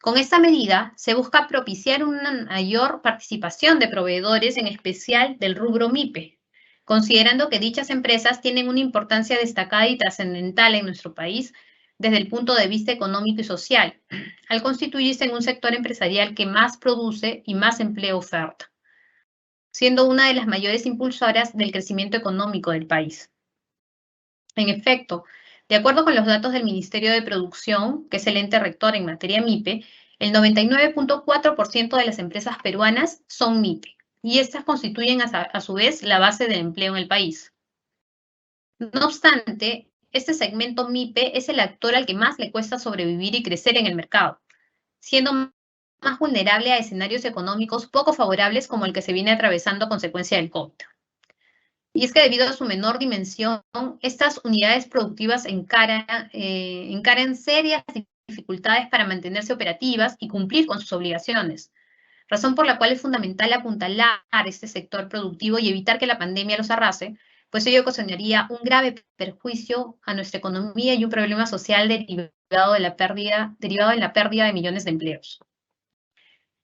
Con esta medida se busca propiciar una mayor participación de proveedores, en especial del rubro MIPE, considerando que dichas empresas tienen una importancia destacada y trascendental en nuestro país desde el punto de vista económico y social, al constituirse en un sector empresarial que más produce y más empleo oferta, siendo una de las mayores impulsoras del crecimiento económico del país. En efecto, de acuerdo con los datos del Ministerio de Producción, que es el ente rector en materia MIPE, el 99.4% de las empresas peruanas son MIPE, y estas constituyen a su vez la base del empleo en el país. No obstante, este segmento MIPE es el actor al que más le cuesta sobrevivir y crecer en el mercado, siendo más vulnerable a escenarios económicos poco favorables como el que se viene atravesando a consecuencia del COVID. Y es que debido a su menor dimensión, estas unidades productivas encaran serias dificultades para mantenerse operativas y cumplir con sus obligaciones, razón por la cual es fundamental apuntalar este sector productivo y evitar que la pandemia los arrase, pues ello ocasionaría un grave perjuicio a nuestra economía y un problema social derivado de la pérdida de millones de empleos.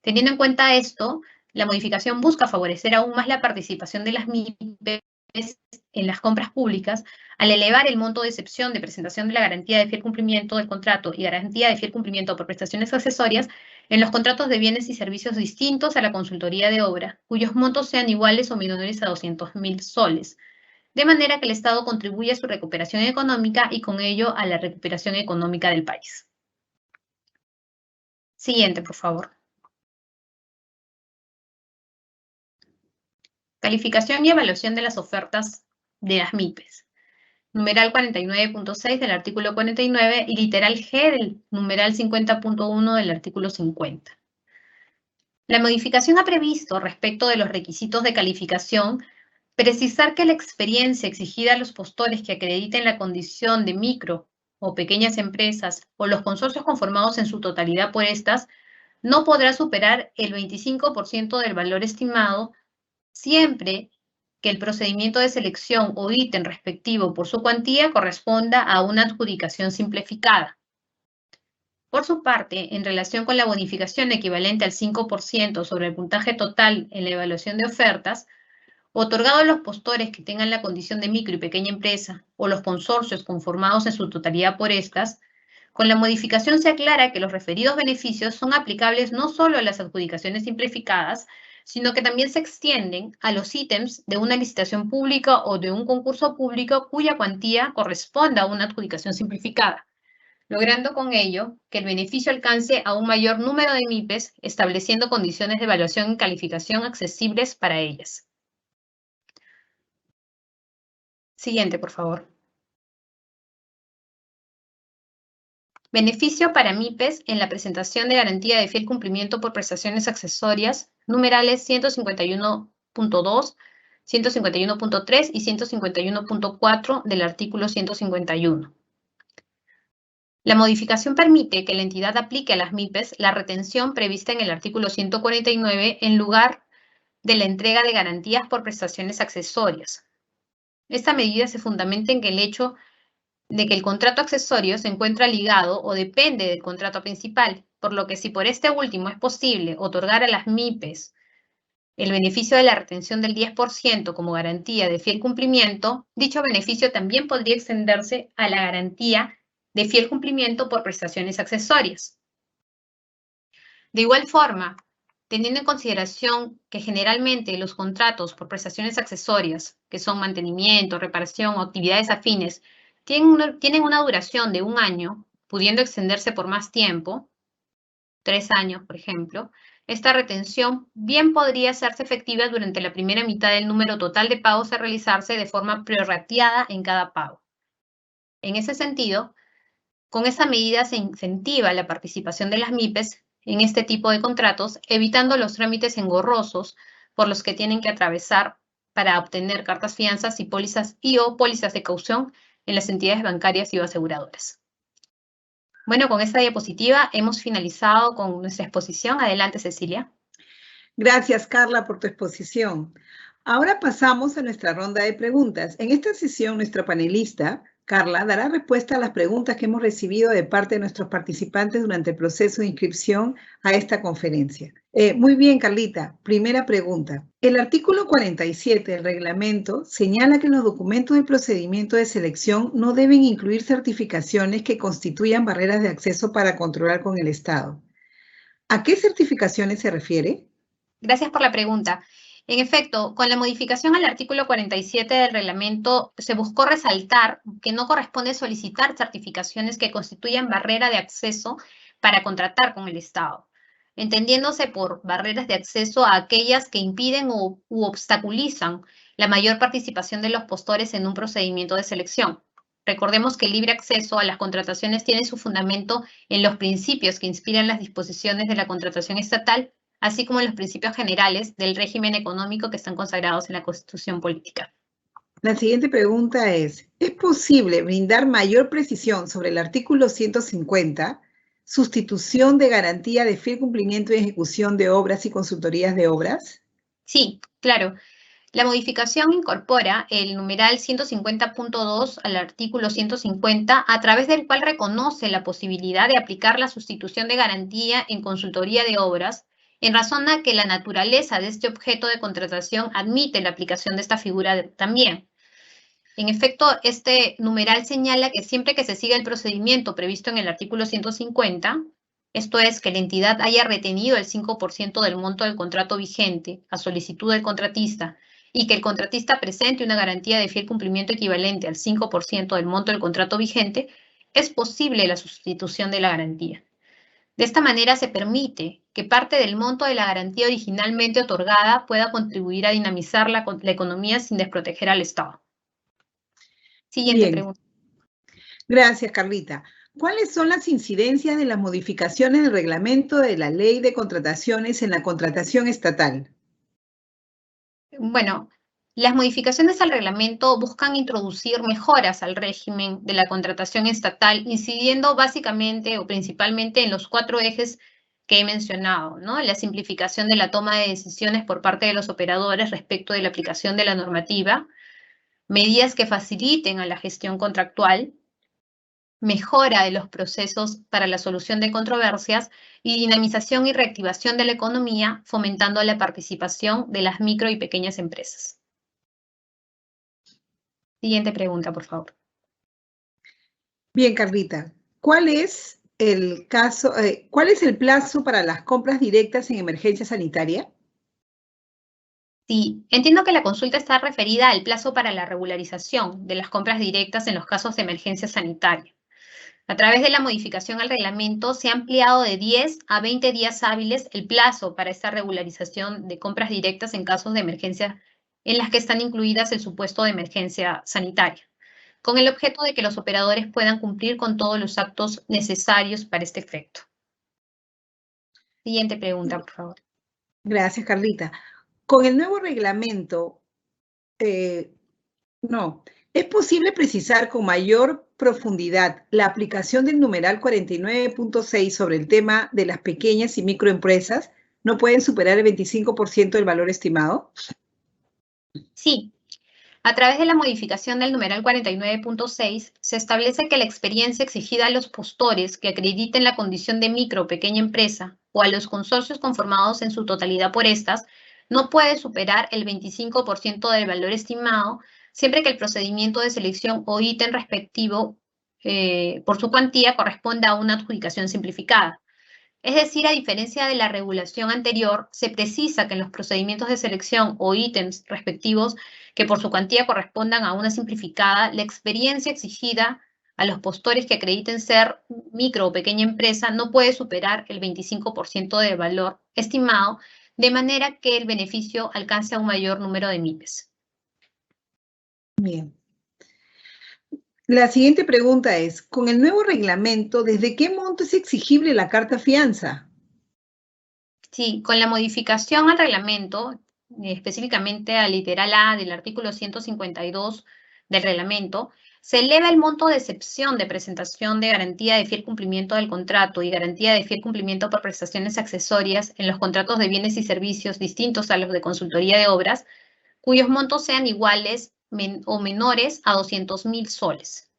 Teniendo en cuenta esto, la modificación busca favorecer aún más la participación de las MIPES en las compras públicas al elevar el monto de excepción de presentación de la garantía de fiel cumplimiento del contrato y garantía de fiel cumplimiento por prestaciones accesorias en los contratos de bienes y servicios distintos a la consultoría de obra, cuyos montos sean iguales o menores a 200.000 soles, de manera que el Estado contribuya a su recuperación económica y con ello a la recuperación económica del país. Siguiente, por favor. Calificación y evaluación de las ofertas de las MIPES. Numeral 49.6 del artículo 49 y literal G del numeral 50.1 del artículo 50. La modificación ha previsto, respecto de los requisitos de calificación, precisar que la experiencia exigida a los postores que acrediten la condición de micro o pequeñas empresas o los consorcios conformados en su totalidad por estas no podrá superar el 25% del valor estimado siempre que el procedimiento de selección o ítem respectivo por su cuantía corresponda a una adjudicación simplificada. Por su parte, en relación con la bonificación equivalente al 5% sobre el puntaje total en la evaluación de ofertas, otorgado a los postores que tengan la condición de micro y pequeña empresa o los consorcios conformados en su totalidad por estas, con la modificación se aclara que los referidos beneficios son aplicables no solo a las adjudicaciones simplificadas, sino que también se extienden a los ítems de una licitación pública o de un concurso público cuya cuantía corresponda a una adjudicación simplificada, logrando con ello que el beneficio alcance a un mayor número de MIPES, estableciendo condiciones de evaluación y calificación accesibles para ellas. Siguiente, por favor. Beneficio para MIPES en la presentación de garantía de fiel cumplimiento por prestaciones accesorias, numerales 151.2, 151.3 y 151.4 del artículo 151. La modificación permite que la entidad aplique a las MIPES la retención prevista en el artículo 149 en lugar de la entrega de garantías por prestaciones accesorias. Esta medida se fundamenta en que el hecho de que el contrato accesorio se encuentra ligado o depende del contrato principal, por lo que si por este último es posible otorgar a las MIPES el beneficio de la retención del 10% como garantía de fiel cumplimiento, dicho beneficio también podría extenderse a la garantía de fiel cumplimiento por prestaciones accesorias. De igual forma, teniendo en consideración que generalmente los contratos por prestaciones accesorias, que son mantenimiento, reparación o actividades afines, tienen una duración de 1 año, pudiendo extenderse por más tiempo, 3 años, por ejemplo, esta retención bien podría hacerse efectiva durante la primera mitad del número total de pagos a realizarse de forma prorrateada en cada pago. En ese sentido, con esta medida se incentiva la participación de las MIPES en este tipo de contratos, evitando los trámites engorrosos por los que tienen que atravesar para obtener cartas fianzas y pólizas de caución en las entidades bancarias y aseguradoras. Bueno, con esta diapositiva hemos finalizado con nuestra exposición. Adelante, Cecilia. Gracias, Carla, por tu exposición. Ahora pasamos a nuestra ronda de preguntas. En esta sesión, nuestra panelista, Carla dará respuesta a las preguntas que hemos recibido de parte de nuestros participantes durante el proceso de inscripción a esta conferencia. Muy bien, Carlita. Primera pregunta. El artículo 47 del reglamento señala que los documentos del procedimiento de selección no deben incluir certificaciones que constituyan barreras de acceso para controlar con el Estado. ¿A qué certificaciones se refiere? Gracias por la pregunta. En efecto, con la modificación al artículo 47 del reglamento, se buscó resaltar que no corresponde solicitar certificaciones que constituyan barrera de acceso para contratar con el Estado, entendiéndose por barreras de acceso a aquellas que impiden u obstaculizan la mayor participación de los postores en un procedimiento de selección. Recordemos que el libre acceso a las contrataciones tiene su fundamento en los principios que inspiran las disposiciones de la contratación estatal, así como en los principios generales del régimen económico que están consagrados en la Constitución Política. La siguiente pregunta ¿es posible brindar mayor precisión sobre el artículo 150, sustitución de garantía de fiel cumplimiento y ejecución de obras y consultorías de obras? Sí, claro. La modificación incorpora el numeral 150.2 al artículo 150, a través del cual reconoce la posibilidad de aplicar la sustitución de garantía en consultoría de obras, en razón a que la naturaleza de este objeto de contratación admite la aplicación de esta figura también. En efecto, este numeral señala que siempre que se siga el procedimiento previsto en el artículo 150, esto es, que la entidad haya retenido el 5% del monto del contrato vigente a solicitud del contratista y que el contratista presente una garantía de fiel cumplimiento equivalente al 5% del monto del contrato vigente, es posible la sustitución de la garantía. De esta manera se permite que parte del monto de la garantía originalmente otorgada pueda contribuir a dinamizar la economía sin desproteger al Estado. Siguiente pregunta. Gracias, Carlita. ¿Cuáles son las incidencias de las modificaciones del reglamento de la Ley de Contrataciones en la contratación estatal? Bueno, las modificaciones al reglamento buscan introducir mejoras al régimen de la contratación estatal, incidiendo básicamente o principalmente en los 4 ejes que he mencionado, ¿no? La simplificación de la toma de decisiones por parte de los operadores respecto de la aplicación de la normativa, medidas que faciliten a la gestión contractual, mejora de los procesos para la solución de controversias y dinamización y reactivación de la economía, fomentando la participación de las micro y pequeñas empresas. Siguiente pregunta, por favor. Bien, Carlita. ¿Cuál es el plazo para las compras directas en emergencia sanitaria? Sí, entiendo que la consulta está referida al plazo para la regularización de las compras directas en los casos de emergencia sanitaria. A través de la modificación al reglamento se ha ampliado de 10 a 20 días hábiles el plazo para esta regularización de compras directas en casos de emergencia en las que están incluidas el supuesto de emergencia sanitaria, con el objeto de que los operadores puedan cumplir con todos los actos necesarios para este efecto. Siguiente pregunta, por favor. Gracias, Carlita. Con el nuevo reglamento, ¿es posible precisar con mayor profundidad la aplicación del numeral 49.6 sobre el tema de las pequeñas y microempresas? ¿No pueden superar el 25% del valor estimado? Sí. A través de la modificación del numeral 49.6, se establece que la experiencia exigida a los postores que acrediten la condición de micro o pequeña empresa o a los consorcios conformados en su totalidad por estas no puede superar el 25% del valor estimado, siempre que el procedimiento de selección o ítem respectivo por su cuantía corresponda a una adjudicación simplificada. Es decir, a diferencia de la regulación anterior, se precisa que en los procedimientos de selección o ítems respectivos que por su cuantía correspondan a una simplificada, la experiencia exigida a los postores que acrediten ser micro o pequeña empresa no puede superar el 25% del valor estimado, de manera que el beneficio alcance a un mayor número de MIPES. Bien. La siguiente pregunta es, con el nuevo reglamento, ¿desde qué monto es exigible la carta fianza? Sí, con la modificación al reglamento, específicamente al literal A del artículo 152 del reglamento, se eleva el monto de excepción de presentación de garantía de fiel cumplimiento del contrato y garantía de fiel cumplimiento por prestaciones accesorias en los contratos de bienes y servicios distintos a los de consultoría de obras, cuyos montos sean iguales o menores a 200.000 soles.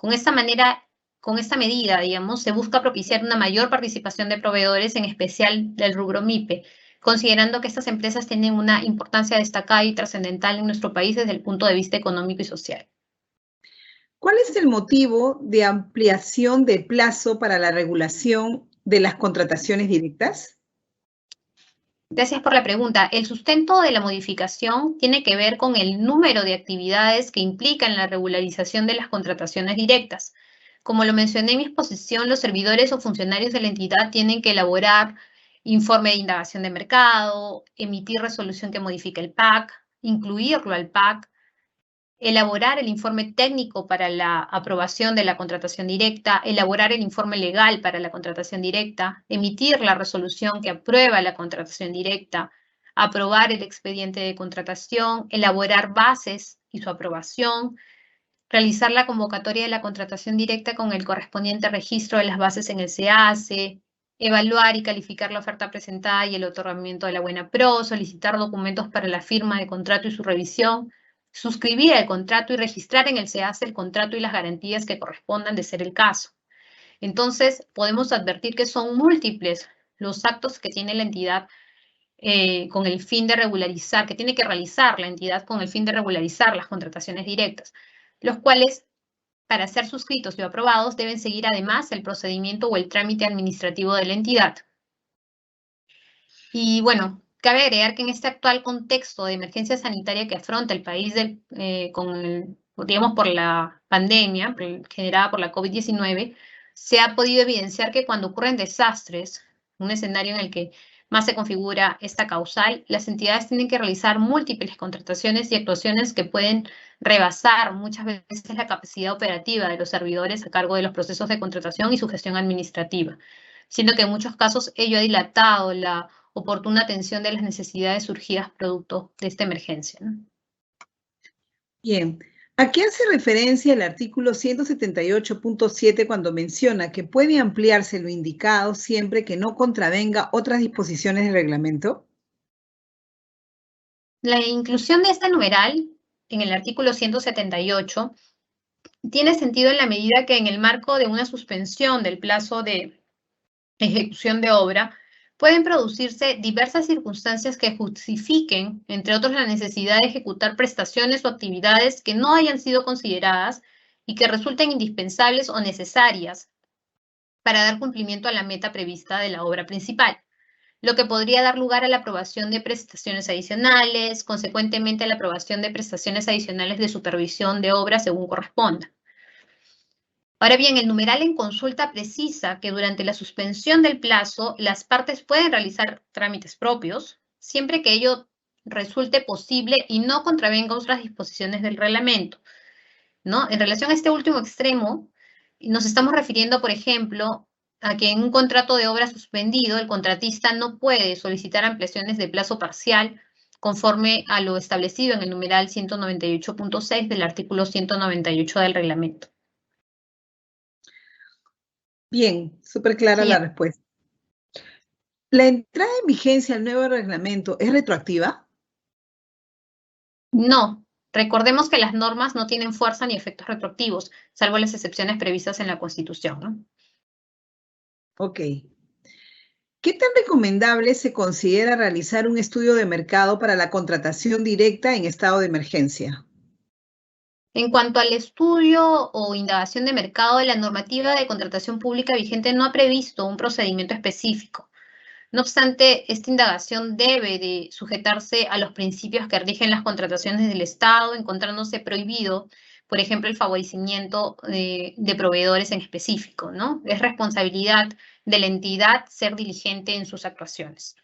Con esta medida, digamos, se busca propiciar una mayor participación de proveedores, en especial del rubro MIPE, considerando que estas empresas tienen una importancia destacada y trascendental en nuestro país desde el punto de vista económico y social. ¿Cuál es el motivo de ampliación de plazo para la regulación de las contrataciones directas? Gracias por la pregunta. El sustento de la modificación tiene que ver con el número de actividades que implican la regularización de las contrataciones directas. Como lo mencioné en mi exposición, los servidores o funcionarios de la entidad tienen que elaborar informe de indagación de mercado, emitir resolución que modifique el PAC, incluirlo al PAC, elaborar el informe técnico para la aprobación de la contratación directa, elaborar el informe legal para la contratación directa, emitir la resolución que aprueba la contratación directa, aprobar el expediente de contratación, elaborar bases y su aprobación, realizar la convocatoria de la contratación directa con el correspondiente registro de las bases en el SEACE, evaluar y calificar la oferta presentada y el otorgamiento de la buena pro, solicitar documentos para la firma de contrato y su revisión, suscribir el contrato y registrar en el SEACE el contrato y las garantías que correspondan de ser el caso. Entonces, podemos advertir que son múltiples los actos que tiene la entidad con el fin de regularizar, que tiene que realizar la entidad con el fin de regularizar las contrataciones directas, los cuales, para ser suscritos y aprobados, deben seguir además el procedimiento o el trámite administrativo de la entidad. Y bueno, cabe agregar que en este actual contexto de emergencia sanitaria que afronta el país digamos, por la pandemia generada por la COVID-19, se ha podido evidenciar que cuando ocurren desastres, un escenario en el que más se configura esta causal, las entidades tienen que realizar múltiples contrataciones y actuaciones que pueden rebasar muchas veces la capacidad operativa de los servidores a cargo de los procesos de contratación y su gestión administrativa, siendo que en muchos casos ello ha dilatado la oportuna atención de las necesidades surgidas producto de esta emergencia, ¿no? Bien, ¿a qué hace referencia el artículo 178.7 cuando menciona que puede ampliarse lo indicado siempre que no contravenga otras disposiciones del reglamento? La inclusión de este numeral en el artículo 178 tiene sentido en la medida que en el marco de una suspensión del plazo de ejecución de obra, pueden producirse diversas circunstancias que justifiquen, entre otros, la necesidad de ejecutar prestaciones o actividades que no hayan sido consideradas y que resulten indispensables o necesarias para dar cumplimiento a la meta prevista de la obra principal, lo que podría dar lugar a la aprobación de prestaciones adicionales, consecuentemente a la aprobación de prestaciones adicionales de supervisión de obra según corresponda. Ahora bien, el numeral en consulta precisa que durante la suspensión del plazo, las partes pueden realizar trámites propios, siempre que ello resulte posible y no contravenga otras disposiciones del reglamento, ¿no? En relación a este último extremo, nos estamos refiriendo, por ejemplo, a que en un contrato de obra suspendido, el contratista no puede solicitar ampliaciones de plazo parcial conforme a lo establecido en el numeral 198.6 del artículo 198 del reglamento. Bien, súper clara Sí. la respuesta. ¿La entrada en vigencia al nuevo reglamento es retroactiva? No. Recordemos que las normas no tienen fuerza ni efectos retroactivos, salvo las excepciones previstas en la Constitución, ¿no? Ok. ¿Qué tan recomendable se considera realizar un estudio de mercado para la contratación directa en estado de emergencia? En cuanto al estudio o indagación de mercado, la normativa de contratación pública vigente no ha previsto un procedimiento específico. No obstante, esta indagación debe de sujetarse a los principios que rigen las contrataciones del Estado, encontrándose prohibido, por ejemplo, el favorecimiento de proveedores en específico, ¿no? Es responsabilidad de la entidad ser diligente en sus actuaciones.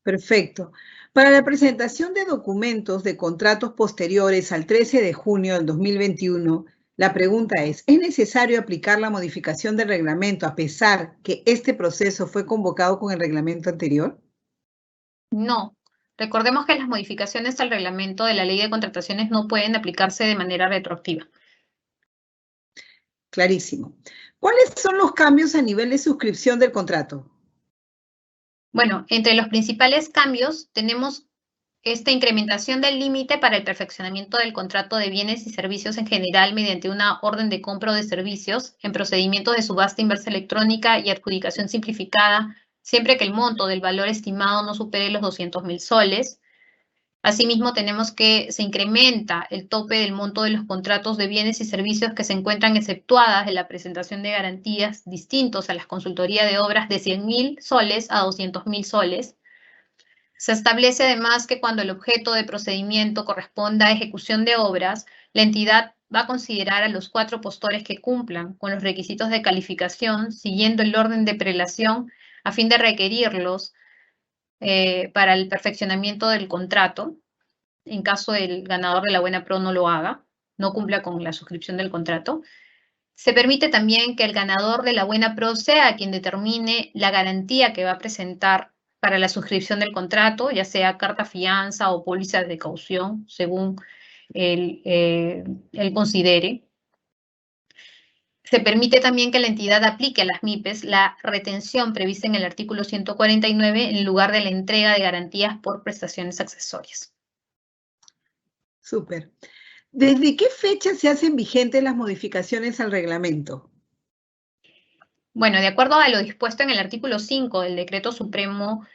Perfecto. Para la presentación de documentos de contratos posteriores al 13 de junio del 2021, la pregunta ¿es necesario aplicar la modificación del reglamento a pesar que este proceso fue convocado con el reglamento anterior? No. Recordemos que las modificaciones al reglamento de la Ley de Contrataciones no pueden aplicarse de manera retroactiva. Clarísimo. ¿Cuáles son los cambios a nivel de suscripción del contrato? Bueno, entre los principales cambios tenemos esta incrementación del límite para el perfeccionamiento del contrato de bienes y servicios en general mediante una orden de compra o de servicios en procedimientos de subasta inversa electrónica y adjudicación simplificada, siempre que el monto del valor estimado no supere los 200.000 soles. Asimismo, tenemos que se incrementa el tope del monto de los contratos de bienes y servicios que se encuentran exceptuadas de la presentación de garantías distintos a las consultorías de obras de 100.000 soles a 200.000 soles. Se establece además que cuando el objeto de procedimiento corresponda a ejecución de obras, la entidad va a considerar a los 4 postores que cumplan con los requisitos de calificación siguiendo el orden de prelación a fin de requerirlos para el perfeccionamiento del contrato, en caso el ganador de la buena pro no lo haga, no cumpla con la suscripción del contrato. Se permite también que el ganador de la buena pro sea quien determine la garantía que va a presentar para la suscripción del contrato, ya sea carta fianza o póliza de caución, según él considere. Se permite también que la entidad aplique a las MIPES la retención prevista en el artículo 149 en lugar de la entrega de garantías por prestaciones accesorias. Súper. ¿Desde qué fecha se hacen vigentes las modificaciones al reglamento? Bueno, de acuerdo a lo dispuesto en el artículo 5 del Decreto Supremo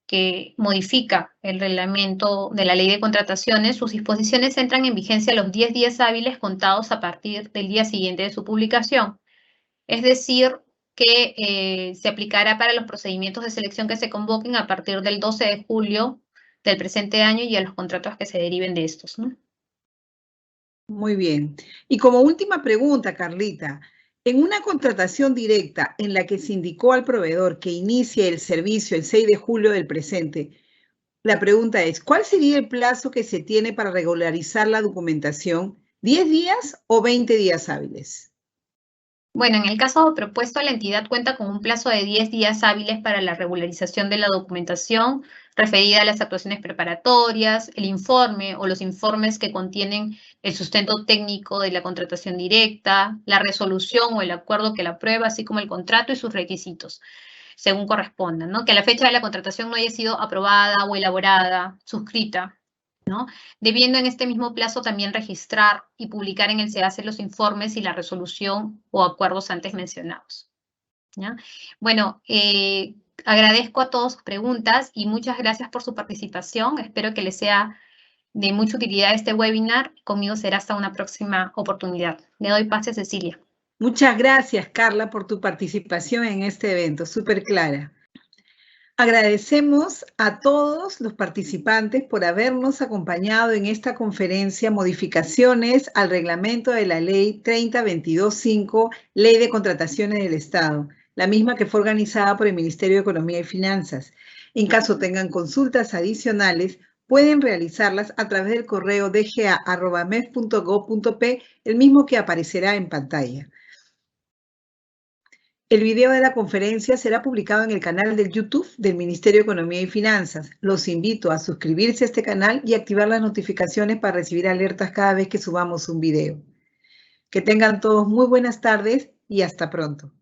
que modifica el reglamento de la Ley de Contrataciones, sus disposiciones entran en vigencia a los 10 días hábiles contados a partir del día siguiente de su publicación. Es decir, que se aplicará para los procedimientos de selección que se convoquen a partir del 12 de julio del presente año y a los contratos que se deriven de estos, ¿no? Muy bien. Y como última pregunta, Carlita, en una contratación directa en la que se indicó al proveedor que inicie el servicio el 6 de julio del presente, la pregunta es, ¿cuál sería el plazo que se tiene para regularizar la documentación? ¿10 días o 20 días hábiles? Bueno, en el caso propuesto, la entidad cuenta con un plazo de 10 días hábiles para la regularización de la documentación referida a las actuaciones preparatorias, el informe o los informes que contienen el sustento técnico de la contratación directa, la resolución o el acuerdo que la aprueba, así como el contrato y sus requisitos, según correspondan, ¿no? Que a la fecha de la contratación no haya sido aprobada o elaborada, suscrita, ¿no? Debiendo en este mismo plazo también registrar y publicar en el SEACE los informes y la resolución o acuerdos antes mencionados, ¿ya? Bueno, agradezco a todos sus preguntas y muchas gracias por su participación. Espero que les sea de mucha utilidad este webinar. Conmigo será hasta una próxima oportunidad. Le doy pase a Cecilia. Muchas gracias, Carla, por tu participación en este evento, súper clara. Agradecemos a todos los participantes por habernos acompañado en esta conferencia Modificaciones al Reglamento de la Ley 30.22.5, Ley de Contrataciones del Estado, la misma que fue organizada por el Ministerio de Economía y Finanzas. En caso tengan consultas adicionales, pueden realizarlas a través del correo dga@mef.gov.p, el mismo que aparecerá en pantalla. El video de la conferencia será publicado en el canal de YouTube del Ministerio de Economía y Finanzas. Los invito a suscribirse a este canal y activar las notificaciones para recibir alertas cada vez que subamos un video. Que tengan todos muy buenas tardes y hasta pronto.